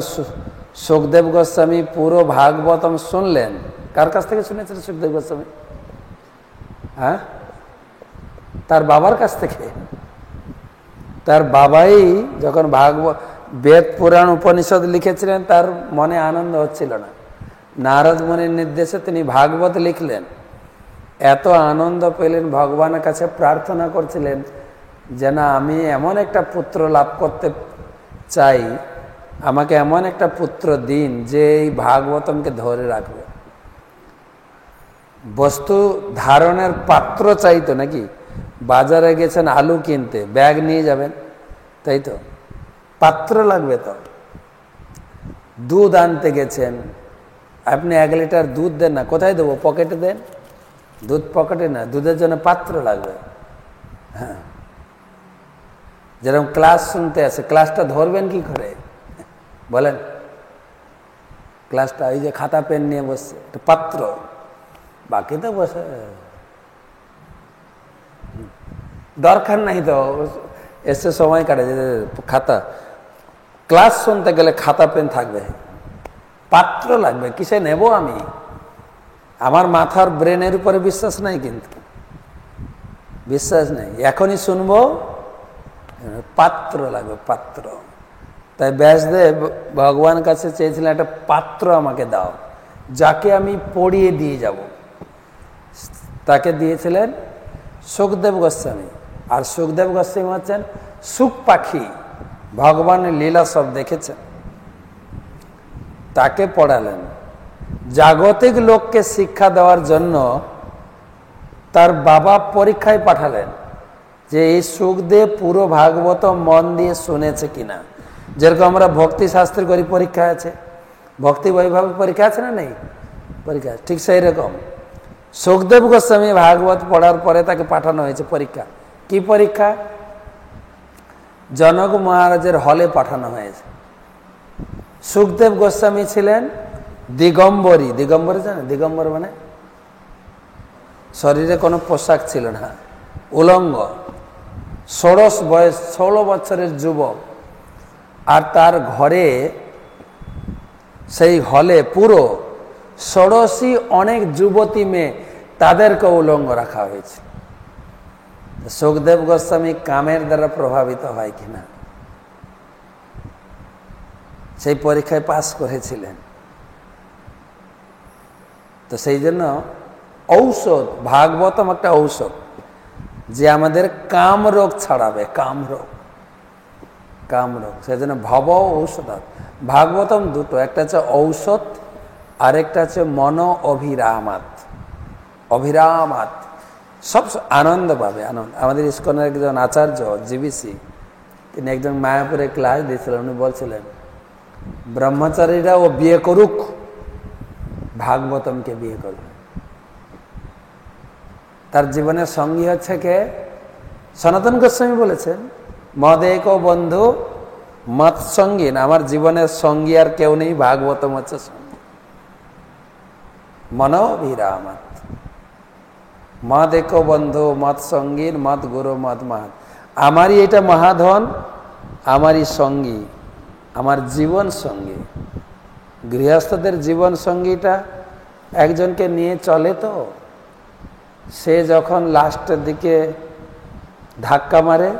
সুখদেব গোস্বামী পুরো ভাগবতম শুনলেন, কার কাছ থেকে শুনেছেন সুখদেব গোস্বামী? হ্যাঁ, তার বাবার কাছ থেকে। তার বাবাই যখন বেদ পুরাণ উপনিষদ লিখেছিলেন, তার মনে আনন্দ হচ্ছিল না। নারদ মুনির নির্দেশে তিনি ভাগবত লিখলেন। এত আনন্দ পেলেন, ভগবানের কাছে প্রার্থনা করছিলেন যেন আমি এমন একটা পুত্র লাভ করতে চাই, আমাকে এমন একটা পুত্র দিন যে এই ভাগবতমকে ধরে রাখবে। বস্তু ধারণের পাত্র চাইতো নাকি? বাজারে গেছেন আলু কিনতে, ব্যাগ নিয়ে যাবেন, তাই তো? পাত্র লাগবে তো। দুধ আনতে গেছেন, আপনি 1 লিটার দুধ দেন না, কোথায় দেবো? পকেটে দেন। দুধ পকেটে না, দুধের জন্য পাত্র লাগবে। হ্যাঁ, যেরকম ক্লাস শুনতে আসে, ক্লাসটা ধরবেন কি করে বলেন? ক্লাসটা ওই যে খাতা পেন নিয়ে বসছে, একটা পাত্র, বাকি তো বসে দরকার নাই তো, এসে সময় কাটে। খাতা ক্লাস শুনতে গেলে খাতা পেন থাকবে, পাত্র লাগবে। কিসে নেব আমি? আমার মাথার ব্রেনের উপরে বিশ্বাস নাই, কিন্তু বিশ্বাস নেই। এখনই শুনবো, পাত্র লাগবে, পাত্র। তাই ব্যাসদেব ভগবান কাছে চেয়েছিলেন একটা পাত্র আমাকে দাও, যাকে আমি পড়িয়ে দিয়ে যাব। তাকে দিয়েছিলেন সুখদেব গোস্বামী। আর সুখদেব গোস্বামী হচ্ছেন সুখ পাখি, ভগবানের লীলা সব দেখেছেন, তাকে পড়ালেন। জাগতিক লোককে শিক্ষা দেওয়ার জন্য তার বাবা পরীক্ষায় পাঠালেন যে এই সুখদেব পুরো ভাগবত মন দিয়ে শুনেছে কিনা। যেরকম আমরা ভক্তি শাস্ত্রে করি, পরীক্ষা আছে, ভক্তি বৈভাবিক পরীক্ষা আছে না নেই? পরীক্ষা, ঠিক সেই রকম সুখদেব গোস্বামী ভাগবত পড়ার পরে তাকে পাঠানো হয়েছে পরীক্ষা। কি পরীক্ষা? জনক মহারাজের হলে পাঠানো হয়েছে। সুখদেব গোস্বামী ছিলেন দিগম্বরী। দিগম্বরী জানেন? দিগম্বর মানে শরীরে কোনো পোশাক ছিল না, উলঙ্গ, ষোড়শ বয়স, 16 বছরের যুবক। আর তার ঘরে, সেই হলে পুরো ষোড়শী অনেক যুবতী মেয়ে, তাদেরকে উলঙ্গ রাখা হয়েছে। সুখদেব গোস্বামী কামের দ্বারা প্রভাবিত হয় কিনা, সেই পরীক্ষায় পাস করেছিলেন। তো সেই জন্য ঔষধ, ভাগবতম একটা ঔষধ যে আমাদের কাম রোগ ছাড়াবে, কাম রোগ, কাম রোগ। সেই জন্য ভব ঔষধ। ভাগবতম দুটো, একটা হচ্ছে ঔষধ, আরেকটা হচ্ছে মনো অভিরামাত। অভিরামাত সব আনন্দ পাবে, আনন্দ। আমাদের ইস্কনের একজন আচার্য জিবিসি, তিনি একজন মায়াপুরে ক্লাস দিয়েছিলেন। উনি বলছিলেন ব্রহ্মচারীরা ও বিয়ে করুক, ভাগবতমকে বিয়ে করবে। তার জীবনের সঙ্গী হচ্ছে কে? সনাতন গোস্বামী বলেছেন মদ এক বন্ধু মত সঙ্গীন, আমার জীবনের সঙ্গী আর কেউ নেই, ভাগবতম হচ্ছে সঙ্গী। মনোভিরামাত, মদ এক বন্ধু মত সঙ্গীন, মত গুরু মত মাহাত। আমারই এটা মহাধন, আমারই সঙ্গী, আমার জীবন সঙ্গী। গৃহস্থদের জীবন সঙ্গীটা একজনকে নিয়ে চলে, তো সে যখন লাস্টের দিকে ধাক্কা মারে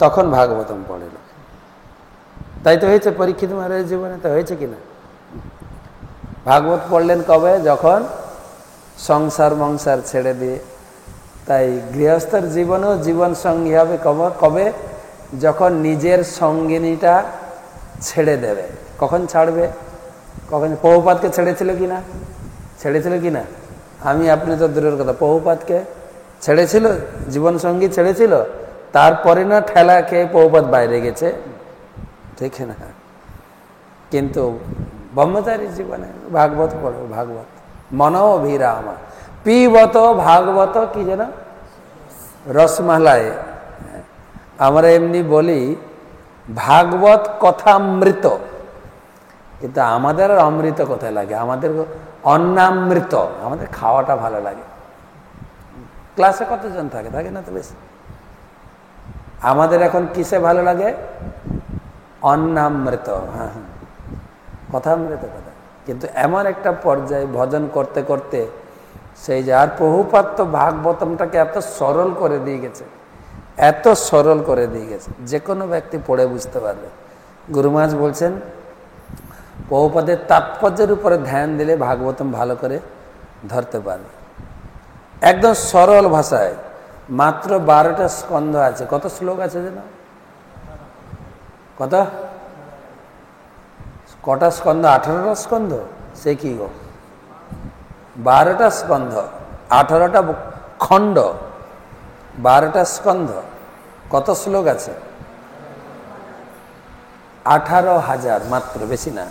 তখন ভাগবতম পড়ে। তাই তো হয়েছে পরীক্ষিত মহারাজের জীবনে, তো হয়েছে কিনা? ভাগবত পড়লেন কবে? যখন সংসার মংসার ছেড়ে দিয়ে। তাই গৃহস্থের জীবনেও জীবন সঙ্গী হবে কবে? যখন নিজের সঙ্গিনীটা ছেড়ে দেবে। কখন ছাড়বে? কখন? প্রভুপাদকে ছেড়েছিল কিনা? ছেড়েছিল কিনা? আমি আপনি তো দূরের কথা, প্রভুপাদকে ছেড়েছিল, জীবন সঙ্গী ছেড়েছিল। তারপরে না ঠেলা খেয়ে প্রভুপাদ বাইরে গেছে, ঠিক না? কিন্তু ব্রহ্মচারী জীবনে ভাগবত পড়ো, ভাগবত মনো অভিরামা পিবত ভাগবত, কি যেন রসমালাই। আমরা এমনি বলি ভাগবত কথামৃত, কিন্তু আমাদের আর অমৃত কোথায় লাগে? আমাদের অন্নামৃত, আমাদের খাওয়াটা ভালো লাগে। ক্লাসে কতজন থাকে? থাকে না তো বেশি। আমাদের এখন কিসে ভালো লাগে? অন্নামৃত, হ্যাঁ, কথামৃত কথা। কিন্তু এমন একটা পর্যায়ে ভজন করতে করতে সেই যে, আর প্রভুপাদ তো ভাগবতমটাকে এত সরল করে দিয়ে গেছে, এত সরল করে দিয়ে গেছে, যে কোনো ব্যক্তি পড়ে বুঝতে পারবে। গুরু মহারাজ বলছেন প্রভুপাদের তাৎপর্যের উপরে ধ্যান দিলে ভাগবতম ভালো করে ধরতে পারবে। একদম সরল ভাষায়, মাত্র 12টা স্কন্ধ আছে। কত শ্লোক আছে যেন? কত? কটা স্কন্ধ? 18টা স্কন্ধ। সে কি গো, 12টা স্কন্ধ, 18টা খণ্ড, 12টা স্কন্ধ, কত শ্লোক আছে? 18,000 মাত্র, বেশি না।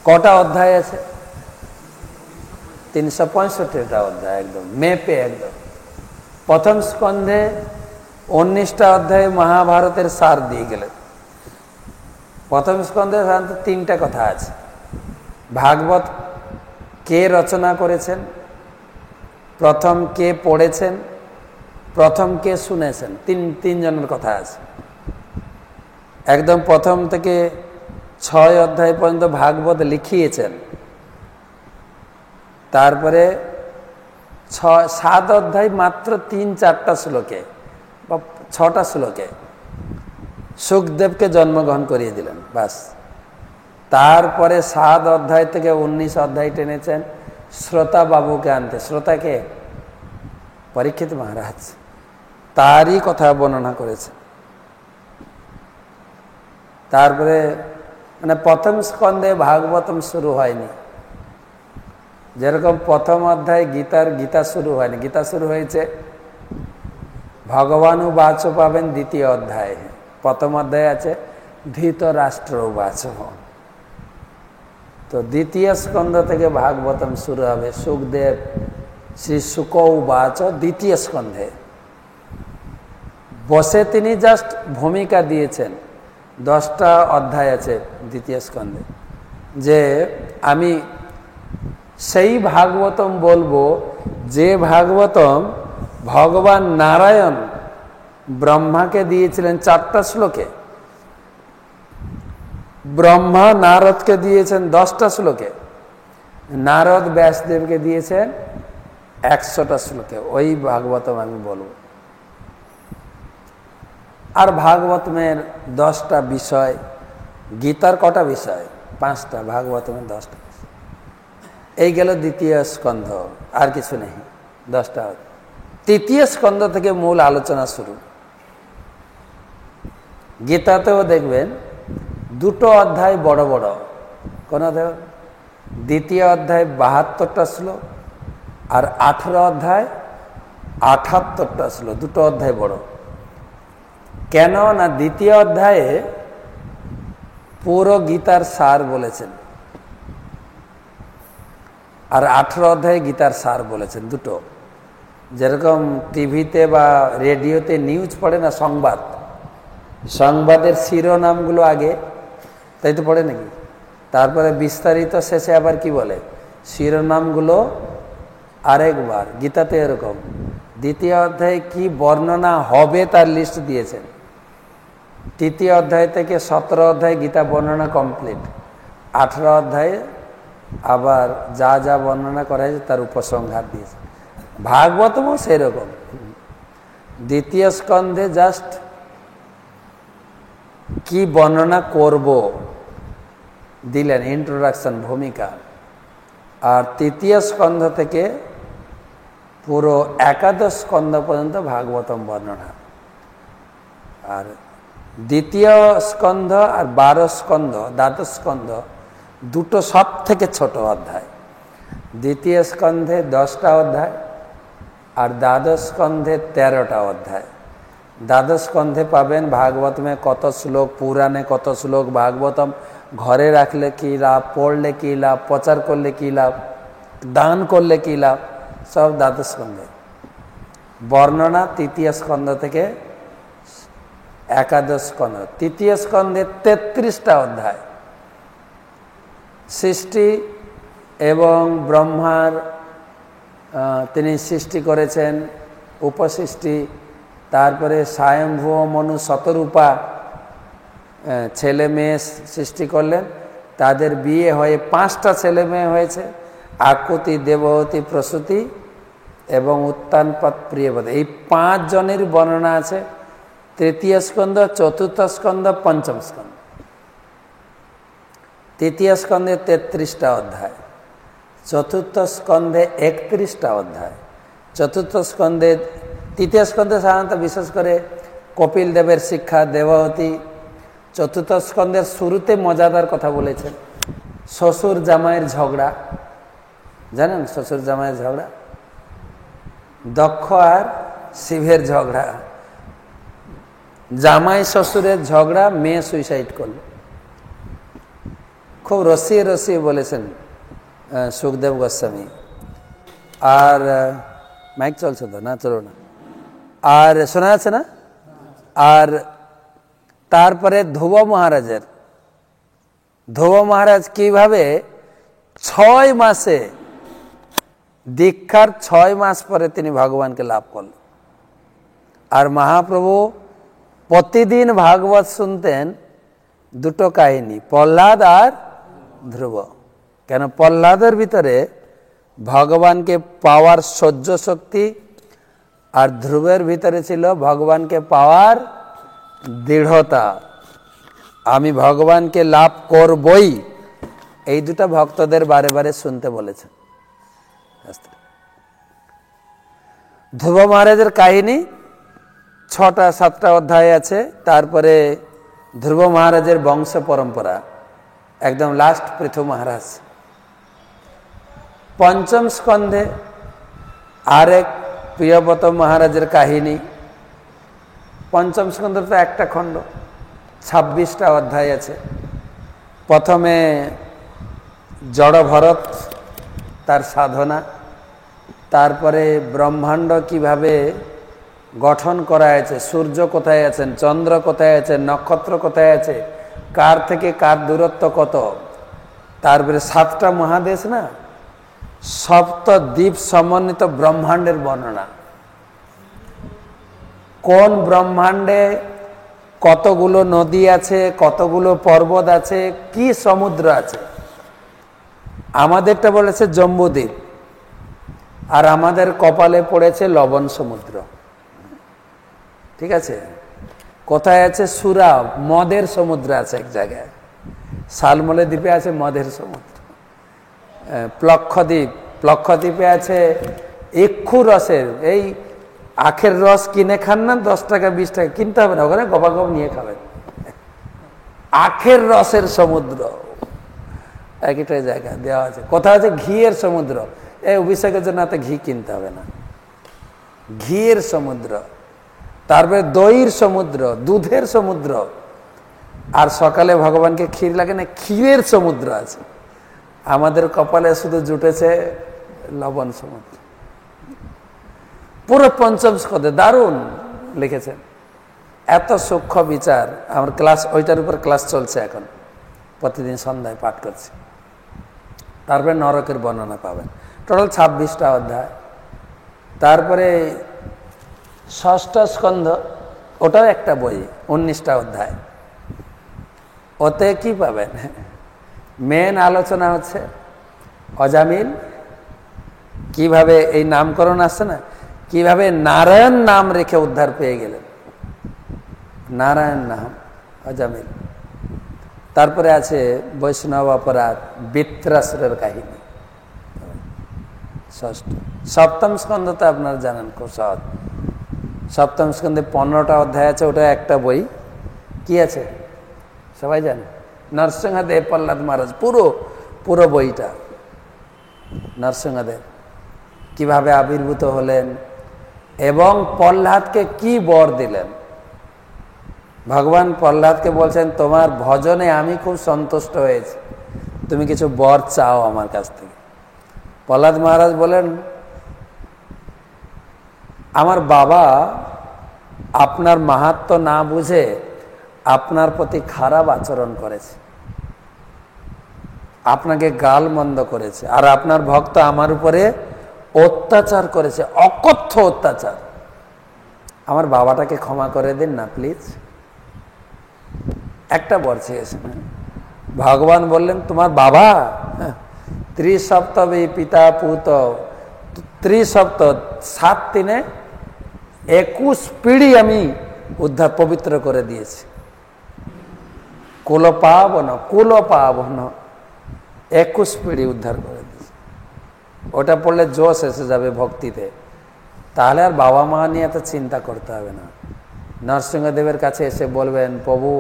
কটা অধ্যায় আছে? 365টা অধ্যায়, একদম মেপে একদম। প্রথম স্কন্ধে 19টা অধ্যায়ে মহাভারতের সার দিয়ে গেলেন। প্রথম স্কন্ধে সাধারণত 3টা কথা আছে। ভাগবত কে রচনা করেছেন, প্রথম কে পড়েছেন, প্রথম কে শুনেছেন, তিনজনের কথা আছে। একদম প্রথম থেকে 6 অধ্যায় পর্যন্ত ভাগবত লিখিয়েছেন। তারপরে 7 অধ্যায় মাত্র 3-4টা শ্লোকে বা 6টা শ্লোকে সুখদেবকে জন্মগ্রহণ করিয়ে দিলেন, বাস। তারপরে 7 অধ্যায় থেকে 19 অধ্যায় টেনেছেন শ্রোতা বাবুকে আনতে। শ্রোতাকে পরীক্ষিত মহারাজ, তারই কথা বর্ণনা করেছে। তারপরে মানে প্রথম স্কন্ধে ভাগবতম শুরু হয়নি, যেরকম প্রথম অধ্যায় গীতা শুরু হয়নি, গীতা শুরু হয়েছে ভগবান উবাচ পাবেন দ্বিতীয় অধ্যায়। প্রথম অধ্যায় আছে ধৃতরাষ্ট্র উবাচ। তো দ্বিতীয় স্কন্ধ থেকে ভাগবতম শুরু হবে। সুখদেব শ্রী শুক উবাচ দ্বিতীয় স্কন্ধে বসে তিনি জাস্ট ভূমিকা দিয়েছেন। 10টা অধ্যায় আছে দ্বিতীয় স্কন্ধে, যে আমি সেই ভাগবতম বলবো যে ভাগবতম ভগবান নারায়ণ ব্রহ্মাকে দিয়েছিলেন 4টা শ্লোকে, ব্রহ্মা নারদকে দিয়েছেন 10টা শ্লোকে, নারদ ব্যাসদেবকে দিয়েছেন 100টা শ্লোকে। ওই ভাগবতম আমি বলবো। আর ভাগবতমের 10টা বিষয়, গীতার কটা বিষয়? 5টা, ভাগবতমের 10টা। এই গেল দ্বিতীয় স্কন্ধ, আর কিছু নেই, 10টা। তৃতীয় স্কন্ধ থেকে মূল আলোচনা শুরু। গীতাতেও দেখবেন 2টো অধ্যায় বড় বড়। কোন দ্বিতীয় অধ্যায় 72টা শ্লোক, আর 18 অধ্যায় 78টা শ্লোক। 2টো অধ্যায় বড়। কেন না দ্বিতীয় অধ্যায়ে পুরো গীতার সার বলেছেন, আর 18 অধ্যায়ে গীতার সার বলেছেন। 2টো, যেরকম টিভিতে বা রেডিওতে নিউজ পড়ে না, সংবাদের শিরোনামগুলো আগে, তাই তো পড়ে নাকি? তারপরে বিস্তারিত শেষে আবার কি বলে, শিরোনামগুলো আরেকবার। গীতাতে এরকম দ্বিতীয় অধ্যায়ে কি বর্ণনা হবে তার লিস্ট দিয়েছেন। তৃতীয় অধ্যায় থেকে 17 অধ্যায় গীতা বর্ণনা কমপ্লিট। 18 অধ্যায়ে আবার যা যা বর্ণনা করা হয়েছে তার উপসংহার দিয়েছে। ভাগবতমও সেরকম। দ্বিতীয় স্কন্ধে জাস্ট কি বর্ণনা করব দিলেন, ইন্ট্রোডাকশন, ভূমিকা। আর তৃতীয় স্কন্ধ থেকে পুরো একাদশ স্কন্ধ পর্যন্ত ভাগবতম বর্ণনা। আর দ্বিতীয় স্কন্ধ আর 12 স্কন্ধ, দ্বাদশ স্কন্ধ, 2টো সব থেকে ছোট অধ্যায়। দ্বিতীয় স্কন্ধে 10টা অধ্যায়, আর দ্বাদশ স্কন্ধে 13টা অধ্যায়। দ্বাদশ স্কন্ধে পাবেন ভাগবতমে কত শ্লোক, পুরাণে কত শ্লোক, ভাগবতম ঘরে রাখলে কি লাভ, পড়লে কি লাভ, প্রচার করলে কি লাভ, দান করলে কি লাভ, সব দ্বাদশ স্কন্ধে বর্ণনা। তৃতীয় স্কন্ধ থেকে একাদশ স্কন্ধ। তৃতীয় স্কন্ধে 33টা অধ্যায়। সৃষ্টি এবং ব্রহ্মার, তিনি সৃষ্টি করেছেন, উপসৃষ্টি, তারপরে স্বয়ম্ভু মনু শতরূপা ছেলে মেয়ে সৃষ্টি করলেন, তাদের বিয়ে হয়ে 5টা ছেলে মেয়ে হয়েছে, আকুতি, দেবহূতি, প্রসূতি এবং উত্তানপাদ, প্রিয়বদ। এই 5 জনের বর্ণনা আছে তৃতীয় স্কন্ধ, চতুর্থ স্কন্ধ, পঞ্চম স্কন্ধ। তৃতীয় স্কন্ধে 33টা অধ্যায়, চতুর্থ স্কন্ধে 31টা অধ্যায়। চতুর্থ স্কন্ধে, তৃতীয় স্কন্ধে সাধারণত বিশেষ করে কপিল দেবের শিক্ষা, দেবহূতি। চতুর্থ স্কন্ধের শুরুতে মজাদার কথা বলেছেন, শ্বশুর জামাইয়ের ঝগড়া। জানেন শ্বশুর জামাইয়ের ঝগড়া? দক্ষ আর শিবের ঝগড়া। জামাই শ্বশুরের ঝগড়া, মেয়ে সুইসাইড করল। খুব রসিয়ে রসিয়ে বলেছেন সুখদেব গোস্বামী। আর মাইক চলছে তো না? চলো না, আর শোনা যাচ্ছে না? আর তারপরে ধ্রুব মহারাজ কিভাবে 6 মাসে, দীক্ষার 6 মাস পরে তিনি ভগবানকে লাভ করলেন। আর মহাপ্রভু প্রতিদিন ভাগবত শুনতেন। 2টো কাহিনী, প্রহ্লাদ আর ধ্রুব। কেন? প্রহ্লাদের ভিতরে ভগবানকে পাওয়ার সহ্য শক্তি, আর ধ্রুবের ভিতরে ছিল ভগবানকে পাওয়ার দৃঢ়তা। আমি ভগবানকে লাভ করবই। এই 2টা ভক্তদের বারে বারে শুনতে বলেছেন। ধ্রুব মহারাজের কাহিনী 6টা 7টা অধ্যায় আছে। তারপরে ধ্রুব মহারাজের বংশ পরম্পরা, একদম লাস্ট পৃথু মহারাজ। পঞ্চম স্কন্ধে আরেক প্রিয়ব্রত মহারাজের কাহিনী। পঞ্চম স্কন্ধ তো একটা খণ্ড, 26টা অধ্যায় আছে। প্রথমে জড় ভরত, তার সাধনা, তারপরে ব্রহ্মাণ্ড কিভাবে গঠন করা হয়েছে, সূর্য কোথায় আছেন, চন্দ্র কোথায় আছে, নক্ষত্র কোথায় আছে, কার থেকে কার দূরত্ব কত, তারপরে 7টা মহাদেশ না, সপ্ত দ্বীপ সমন্বিত ব্রহ্মাণ্ডের বর্ণনা। কোন ব্রহ্মাণ্ডে কতগুলো নদী আছে, কতগুলো পর্বত আছে, কি সমুদ্র আছে। আমাদেরটা বলেছে জম্বুদ্বীপ, আর আমাদের কপালে পড়েছে লবণ সমুদ্র। ঠিক আছে, কোথায় আছে সুরা, মদের সমুদ্র আছে এক জায়গায়। শালমলে দ্বীপে আছে মদের সমুদ্র। প্লক্ষদ্বীপে আছে ইক্ষু রসের, এই আখের রস কিনে খান না, 10 টাকা 20 টাকা কিনতে হবে না, ওখানে গবাগব নিয়ে খাবেন। আখের রসের সমুদ্র একটা জায়গা দেওয়া আছে। কোথাও আছে ঘিয়ের সমুদ্র, এই অভিষেকের জন্য এত ঘি কিনতে হবে না, ঘিয়ের সমুদ্র। তারপরে দইয়ের সমুদ্র, দুধের সমুদ্র। আর সকালে ভগবানকে ক্ষীর লাগে না, ক্ষীরের সমুদ্র আছে। আমাদের কপালে শুধু জুটেছে লবণ সমুদ্র। পুরো পঞ্চম স্কন্ধে দারুণ লিখেছেন, এত সূক্ষ্ম বিচার। আমার ক্লাস ওইটার উপর ক্লাস চলছে এখন, প্রতিদিন সন্ধ্যায় পাঠ করছি। তারপরে নরকের বর্ণনা পাবেন। টোটাল 26টা অধ্যায়। তারপরে ষষ্ঠ স্কন্ধ, ওটাও একটা বই, 19টা অধ্যায়। ওতে কি পাবেন, মেন আলোচনা হচ্ছে অজামিল কিভাবে এই নামকরণ আসছে না, কিভাবে নারায়ণ নাম রেখে উদ্ধার পেয়ে গেলেন, নারায়ণ নাম অজামিল। তারপরে আছে বৈষ্ণব অপরাধ, বৃত্রাসুরের কাহিনী। ষষ্ঠ। সপ্তম স্কন্ধ তো আপনারা জানেন খুব সহজ। সপ্তম স্কন্ধে 15টা অধ্যায় আছে, ওটা একটা বই। কি আছে সবাই জানে, নরসিংহদেব প্রহ্লাদ মহারাজ, পুরো বইটা নরসিংহদেব কিভাবে আবির্ভূত হলেন এবং প্রহ্লাদকে কি বর দিলেন। ভগবান প্রহ্লাদকে বলছেন, তোমার ভজনে আমি খুব সন্তুষ্ট হয়েছি, তুমি কিছু বর চাও আমার কাছ থেকে। প্রহ্লাদ মহারাজ বলেন, আমার বাবা আপনার মাহাত্ম্য না বুঝে আপনার প্রতি খারাপ আচরণ করেছে, আপনাকে গাল মন্দ করেছে, আর আপনার ভক্ত আমার উপরে অত্যাচার করেছে, অকথ্য অত্যাচার। আমার বাবাটাকে ক্ষমা করে দিন না প্লিজ। একটা বর চেয়েছে। ভগবান বললেন, তোমার বাবা ত্রিসপ্তমী পিতা পুত, ত্রিসপ্ত 7 দিনে 21 পিঢ়ি আমি উদ্ধার পবিত্র করে দিয়েছি। কুল পাবন 21 পিঢ়ি উদ্ধার করে দিয়েছি। ওটা পড়লে জোশ এসে যাবে ভক্তিতে, তাহলে আর বাবা মা নিয়ে এত চিন্তা করতে হবে না। নরসিংহদেবের কাছে এসে বলবেন, প্রভু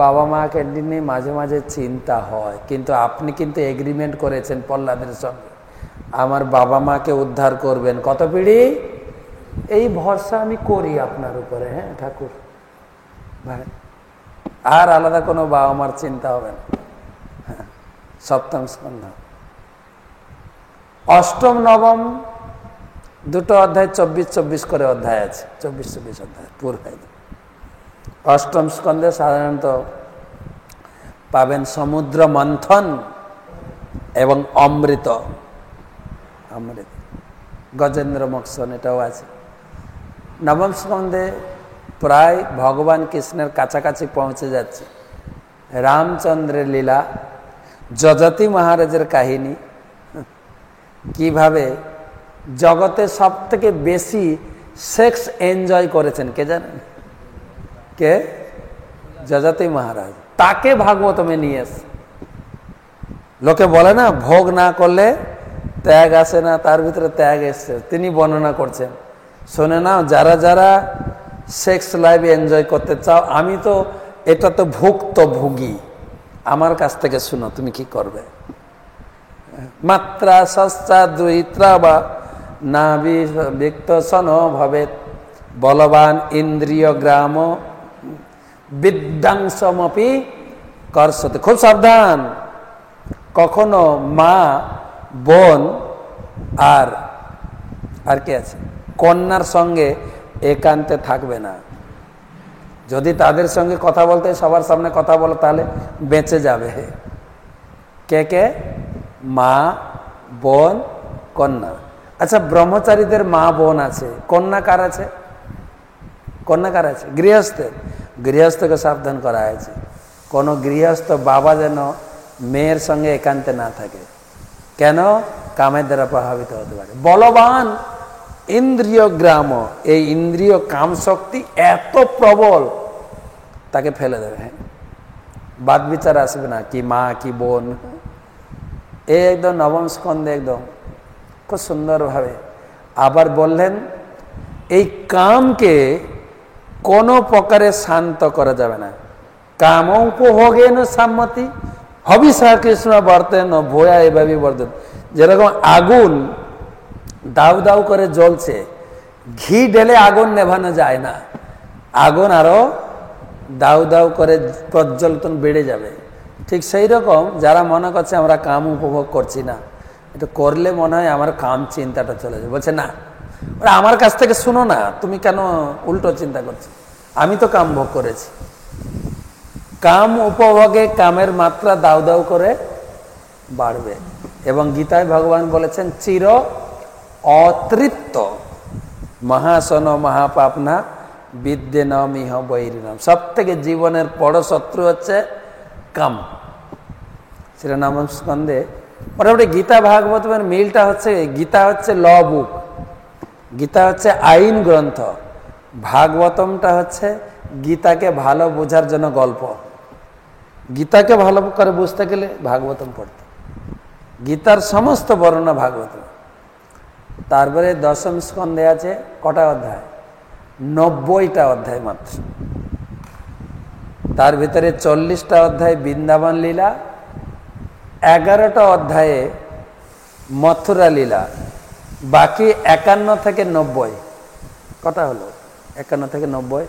বাবা মাকে নিয়ে মাঝে মাঝে চিন্তা হয়, কিন্তু আপনি কিন্তু এগ্রিমেন্ট করেছেন প্রহ্লাদের সঙ্গে, আমার বাবা মাকে উদ্ধার করবেন। কত পিঢ়ি? এই ভরসা আমি করি আপনার উপরে। হ্যাঁ ঠাকুর ভাই, আর আলাদা কোনো বাবা মার চিন্তা হবে না। সপ্তম স্কন্ধ। অষ্টম নবম দুটো অধ্যায় 24 করে অধ্যায় আছে, 24 অধ্যায় পুরো। অষ্টম স্কন্ধে সাধারণত পাবেন সমুদ্র মন্থন এবং অমৃত, গজেন্দ্র মোক্ষণ, এটাও আছে। নবম স্কন্ধে প্রায় ভগবান কৃষ্ণের কাছাকাছি পৌঁছে যাচ্ছে। রামচন্দ্রের লীলা, যজতি মহারাজের কাহিনী, কিভাবে জগতে সব থেকে বেশি সেক্স এনজয় করেছেন কে জানেন? কে? যজতি মহারাজ। তাকে ভাগবতমে নিয়ে এসে, লোকে বলে না ভোগ না করলে ত্যাগ আসে না, তার ভিতরে ত্যাগ এসছে, তিনি বর্ণনা করছেন। শুনে নাও, যারা যারা সেক্স লাইফ এনজয় করতে চাও, আমি তো এটা তো ভুক্তভোগী, আমার কাছ থেকে শুনো তুমি কি করবে। মাত্রা সস্তা দুইত্রা বা না বিক্ত সন ভবে বলবান ইন্দ্রিয় গ্রাম বিদ্যাংসমপি করসতে। খুব সাবধান, কখনো মা বোন আর কে আছে কন্যার সঙ্গে একান্তে থাকবে না। যদি তাদের সঙ্গে কথা বলতে সবার সামনে কথা বলো তাহলে বেঁচে যাবে। কে কে? মা বোন কন্যা। আচ্ছা, ব্রহ্মচারীদের মা বোন আছে, কন্যা কার আছে? কন্যা কার আছে? গৃহস্থের। গৃহস্থকে সাবধান করা হয়েছে, কোনো গৃহস্থ বাবা যেন মেয়ের সঙ্গে একান্তে না থাকে। কেন? কামের দ্বারা প্রভাবিত হতে পারে। বলবান ইন্দ্রিয় গ্রাম, এই ইন্দ্রিয় কাম শক্তি এত প্রবল তাকে ফেলে দেবে। হ্যাঁ, বাদ বিচার আসবে না কি মা কি বোন। এই একদম নবম স্কন্ধে একদম খুব সুন্দরভাবে আবার বললেন, এই কামকে কোনো প্রকারে শান্ত করা যাবে না। কাম উপভোগে ন সম্মতি হবিষা কৃষ্ণ বর্তেন ভয়া এভাবে বর্তেন। যেরকম আগুন দাউ দাউ করে জ্বলছে, ঘি ঢেলে আগুন নেভানো যায় না, আগুন আরো দাউ দাউ করে প্রজ্বলন বেড়ে যাবে। ঠিক সেই রকম যারা মনে করছে আমরা কাম উপভোগ করছি না, এটা করলে মনে হয় আমার কাম চিন্তাটা চলে যাবে। বলছে না, ওরা আমার কাছ থেকে শুনো না, তুমি কেন উল্টো চিন্তা করছো, আমি তো কাম ভোগ করেছি। কাম উপভোগে কামের মাত্রা দাউ দাউ করে বাড়বে। এবং গীতায় ভগবান বলেছেন চির অতৃপ্ত মহাসন মহাপাপনা বিদ্যে নম ইহ বৈরিনাম। সব থেকে জীবনের বড় শত্রু হচ্ছে কাম। সেটা নবম স্কন্ধে মোটামুটি গীতা ভাগবতের মিলটা হচ্ছে, গীতা হচ্ছে ল বুক, গীতা হচ্ছে আইন গ্রন্থ, ভাগবতমটা হচ্ছে গীতাকে ভালো বোঝার জন্য গল্প। গীতাকে ভালো করে বুঝতে গেলে ভাগবতম পড়তে, গীতার সমস্ত বর্ণনা ভাগবতম। তারপরে দশম স্কন্ধে আছে কটা অধ্যায়? 90টা অধ্যায় মাত্র। তার ভিতরে 40টা অধ্যায় বৃন্দাবন লীলা, 11টা অধ্যায়ে মথুরা লীলা, বাকি 51 থেকে 90। কটা হলো? 51 থেকে 90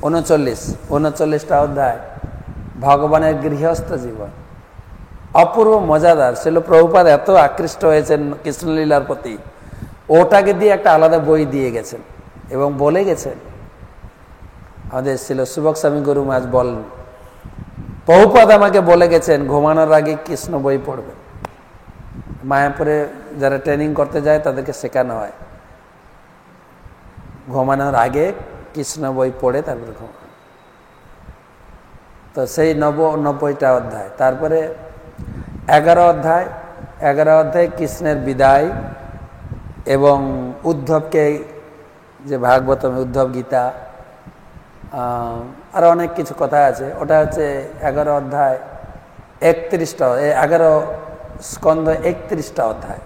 39টা অধ্যায় ভগবানের গৃহস্থ জীবন। অপূর্ব মজাদার। ছিল প্রভুপাদ এত আকৃষ্ট হয়েছেন কৃষ্ণলীলার প্রতি, ওটাকে দিয়ে একটা আলাদা বই দিয়ে গেছেন এবং বলে গেছেন। আমাদের ছিল সুবক স্বামী গুরু মহারাজ বলেন, প্রভুপাদ আমাকে বলে গেছেন ঘুমানোর আগে কৃষ্ণ বই পড়বে। মায়াপুরে যারা ট্রেনিং করতে যায় তাদেরকে শেখানো হয় ঘুমানোর আগে কৃষ্ণ বই পড়ে তারপরে ঘুমানো। তো সেই 90টা অধ্যায়। তারপরে 11 অধ্যায় কৃষ্ণের বিদায় এবং উদ্ধবকে, যে ভাগবতম উদ্ধব গীতা, আরো অনেক কিছু কথা আছে। ওটা হচ্ছে 11 অধ্যায় 31টা, 11 স্কন্ধ 31টা অধ্যায়।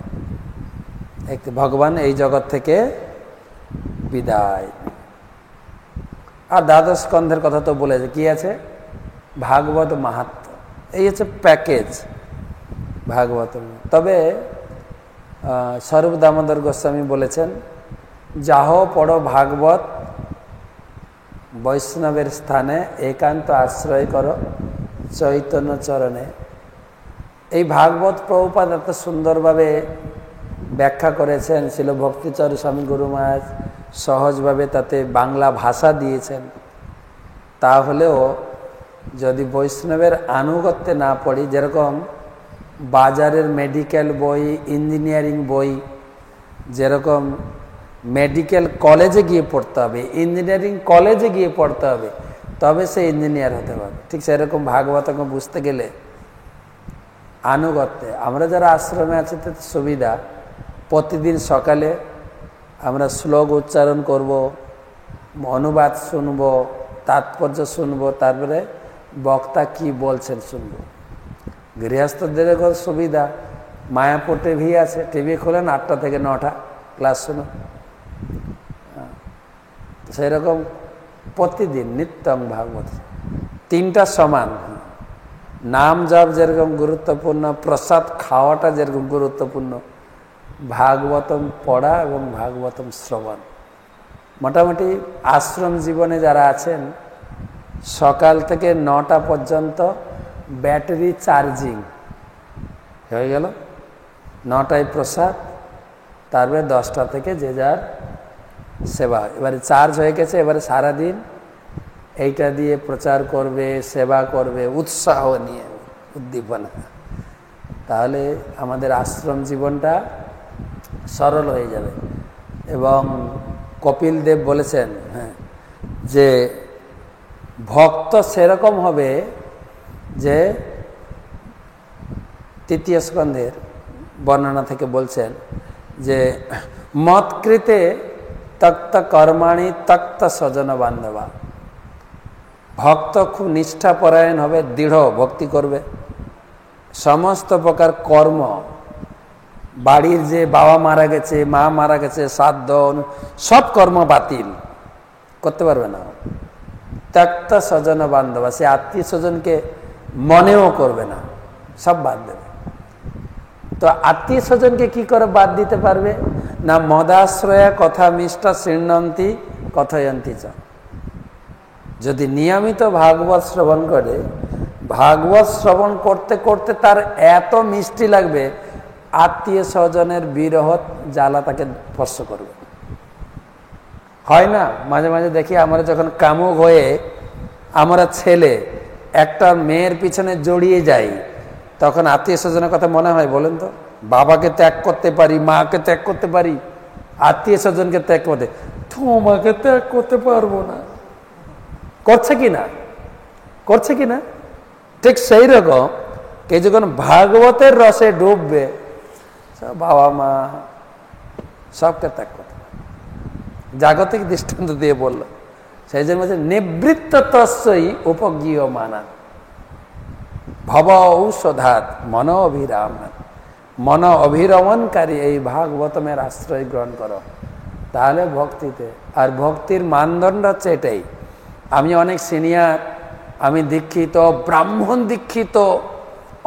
ভগবান এই জগৎ থেকে বিদায়। আর দ্বাদশ স্কন্ধের কথা তো বলেছে, কি আছে? ভাগবত মাহাত্ম্য। এই হচ্ছে প্যাকেজ ভাগবত। তবে স্বরূপ দামোদর গোস্বামী বলেছেন, যাহ পড়ো ভাগবত বৈষ্ণবের স্থানে একান্ত আশ্রয় করো চৈতন্য চরণে। এই ভাগবত প্রভুপাদ এত সুন্দরভাবে ব্যাখ্যা করেছেন, ছিল ভক্তিচর স্বামী গুরু মহারাজ সহজভাবে তাতে বাংলা ভাষা দিয়েছেন। তাহলেও যদি বৈষ্ণবের আনুগত্যে না পড়ি, যেরকম বাজারের মেডিকেল বই, ইঞ্জিনিয়ারিং বই, যেরকম মেডিকেল কলেজে গিয়ে পড়তে হবে, ইঞ্জিনিয়ারিং কলেজে গিয়ে পড়তে হবে, তবে সে ইঞ্জিনিয়ার হতে পারবে। ঠিক সেরকম ভাগবতকে বুঝতে গেলে আনুগত্যে। আমরা যারা আশ্রমে আছি তাতে সুবিধা, প্রতিদিন সকালে আমরা শ্লোক উচ্চারণ করব, অনুবাদ শুনব, তাৎপর্য শুনব, তারপরে বক্তা কি বলছেন শুনব। গৃহস্থদের সুবিধা, মায়াপুর টিভি আছে, টিভি খোলেন 8টা থেকে 9টা ক্লাস শুনুন। সেই রকম প্রতিদিন নিত্যং ভাগবত, তিনটা সমান। নাম জপ যেরকম গুরুত্বপূর্ণ, প্রসাদ খাওয়াটা যেরকম গুরুত্বপূর্ণ, ভাগবতম পড়া এবং ভাগবতম শ্রবণ। মোটামুটি আশ্রম জীবনে যারা আছেন সকাল থেকে 9টা পর্যন্ত ব্যাটারি চার্জিং হয়ে গেল, 9টায় প্রসাদ, তারপরে 10টা থেকে যে যার সেবা। এবারে চার্জ হয়ে গেছে, এবারে সারাদিন এইটা দিয়ে প্রচার করবে, সেবা করবে, উৎসাহ নিয়ে, উদ্দীপনা। তাহলে আমাদের আশ্রম জীবনটা সরল হয়ে যাবে। এবং কপিল দেব বলেছেন যে ভক্ত সেরকম হবে যে, তৃতীয় স্কন্ধের বর্ণনা থেকে বলছেন যে মৎকৃতে তক্ত কর্মাণি তক্ত স্বজন বান্ধবা। ভক্ত খুব নিষ্ঠাপরায়ণ হবে, দৃঢ় ভক্তি করবে, সমস্ত প্রকার কর্ম, বাড়ির যে বাবা মারা গেছে, মা মারা গেছে, শ্রাদ্ধ, সব কর্ম বাতিল করতে পারবে না। ত্যক্ত স্বজন বান্ধবা, সে আত্মীয় স্বজনকে মনেও করবে না, সব বাদ দেবে। তো আত্মীয় স্বজনকে কি করে বাদ দিতে পারবে না, মদাশ্রয়া কথা মিষ্টা শৃণ্বন্তি কথয়ন্তি চ। যদি নিয়মিত ভাগবত শ্রবণ করে, ভাগবত শ্রবণ করতে করতে তার এত মিষ্টি লাগবে, আত্মীয় স্বজনের বিরহ জ্বালা তাকে স্পর্শ করবে। হয় না, মাঝে মাঝে দেখি আমরা যখন কামুক হয়ে আমরা ছেলে একটা মেয়ের পিছনে জড়িয়ে যাই, তখন আত্মীয় স্বজনের কথা মনে হয়? বলেন তো, বাবাকে ত্যাগ করতে পারি, মাকে ত্যাগ করতে পারি, আত্মীয় স্বজনকে ত্যাগ করতে, তোমাকে ত্যাগ করতে পারবো না। করছে কি না? করছে কি না? ঠিক সেই রকম কে যখন ভাগবতের রসে ডুববে, সব বাবা মা সবকে ত্যাগ করতে পারে। জাগতিক দৃষ্টান্ত দিয়ে বলল, সেই জন্য নিবৃত্ত তস্যই উপজ্ঞীয় মানা ভব ঔষধাত মন অভিরাম। মন অভিরমণকারী এই ভাগবতমের আশ্রয় গ্রহণ করো, তাহলে ভক্তিতে। আর ভক্তির মানদণ্ড হচ্ছে এটাই। আমি অনেক সিনিয়র, আমি দীক্ষিত, ব্রাহ্মণ দীক্ষিত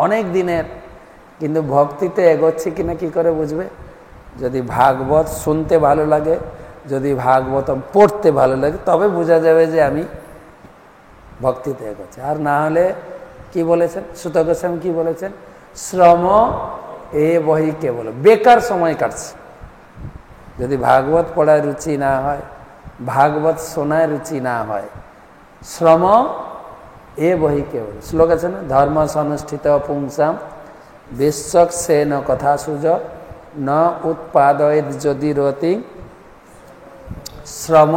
অনেক দিনের, কিন্তু ভক্তিতে এগোচ্ছি কিনা কি করে বুঝবে? যদি ভাগবত শুনতে ভালো লাগে, যদি ভাগবতম পড়তে ভালো লাগে, তবে বোঝা যাবে যে আমি ভক্তিতে এগোচ্ছি। আর না হলে কি বলেছেন সুত গোস্বামী, কি বলেছেন? শ্রম এ বহি কেবল, বেকার সময় কাটছে। যদি ভাগবত পড়ায় রুচি না হয়, ভাগবত শোনায় রুচি না হয়, শ্রম এ বহি কেবল। শ্লোক আছে না, ধর্ম সনুষ্ঠিত পুংসাম বিশ্বক সেন কথা সুজ ন উৎপাদয়েদ যদি রতি শ্রম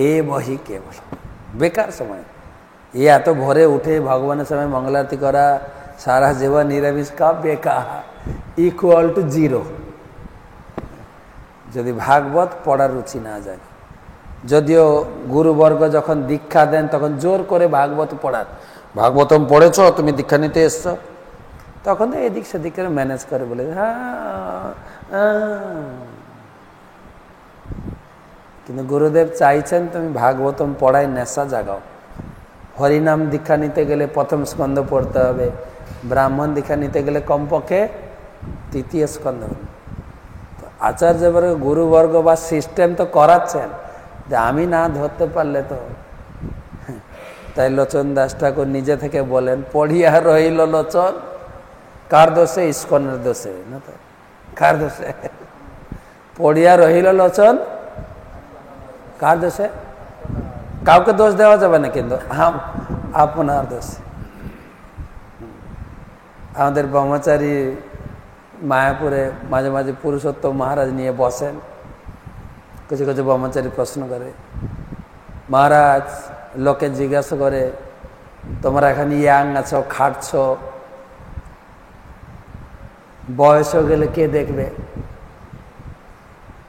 এ বহি কেবল। বেকার সময়, ये এত ভোরে উঠে ভগবানের সময় মঙ্গলারতি করা, সারা জীবন নিরামিষ খাওয়া, বেকার, ইকুয়াল টু জিরো। যদি ভাগবত পড়ার রুচি না যায়। যদিও গুরুবর্গ যখন দীক্ষা দেন তখন জোর করে ভাগবত পড়ার, ভাগবতম পড়েছ তুমি দীক্ষা নিতে এসছো, তখন তো এদিক সেদিক করে ম্যানেজ করে বলে কিন্তু গুরুদেব চাইছেন তুমি ভাগবতম পড়ায় নেশা জাগাও। হরিনাম দীক্ষা নিতে গেলে প্রথম স্কন্ধ পড়তে হবে, ব্রাহ্মণ দীক্ষা নিতে গেলে কমপক্ষে তৃতীয় স্কন্ধ। আচার্যবর্গ গুরুবর্গ বা সিস্টেম তো করাচ্ছেন, যে আমি না ধরতে পারলে তো। তাই লোচন দাস ঠাকুর নিজে থেকে বলেন, পড়িয়া রইল লোচন, কার দোষে? ইস্কনের দোষে না তো, কার দোষে? পড়িয়া রহিল লোচন, কার দোষে? কাউকে দোষ দেওয়া যাবে না, কিন্তু আপনার দোষে। আমাদের ব্রহ্মচারী মায়াপুরে মাঝে মাঝে পুরুষোত্তম মহারাজ নিয়ে বসেন, কিছু কিছু ব্রহ্মচারী প্রশ্ন করে, মহারাজ লোকে জিজ্ঞাসা করে তোমরা এখানে ইয়াং আছো, খাটছ, বয়স হয়ে গেলে কে দেখবে?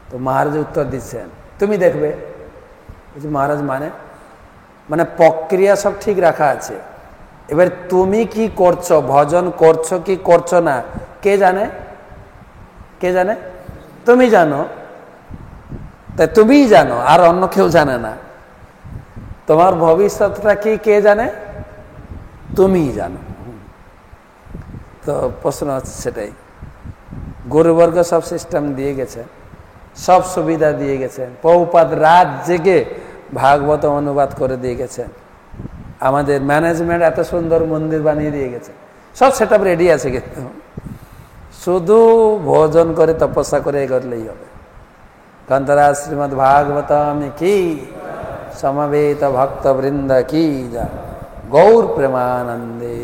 তো মহারাজ উত্তর দিচ্ছেন, তুমি দেখবে। মহারাজ মানে প্রক্রিয়া সব ঠিক রাখা আছে, এবার তুমি কি করছো, ভজন করছো কি করছো না, কে জানে? কে জানে? তুমি জানো। তাই তুমিই জানো, আর অন্য কেউ জানে না। তোমার ভবিষ্যৎটা কি কে জানে? তুমিই জানো। তো প্রশ্ন হচ্ছে সেটাই। গুরুবর্গ সব সিস্টেম দিয়ে গেছে, সব সুবিধা দিয়ে গেছেন। প্রভুপাদ রাত জেগে ভাগবত অনুবাদ করে দিয়ে গেছেন। আমাদের ম্যানেজমেন্ট এত সুন্দর মন্দির বানিয়ে দিয়ে গেছে, সব সেট আপ রেডি আছে, কিন্তু শুধু ভোজন করে তপস্যা করে এগোলেই হবে। গ্রন্থরা শ্রীমদ্ ভাগবতম কি, সমবেত ভক্ত বৃন্দ কি, যা গৌর প্রেমানন্দে।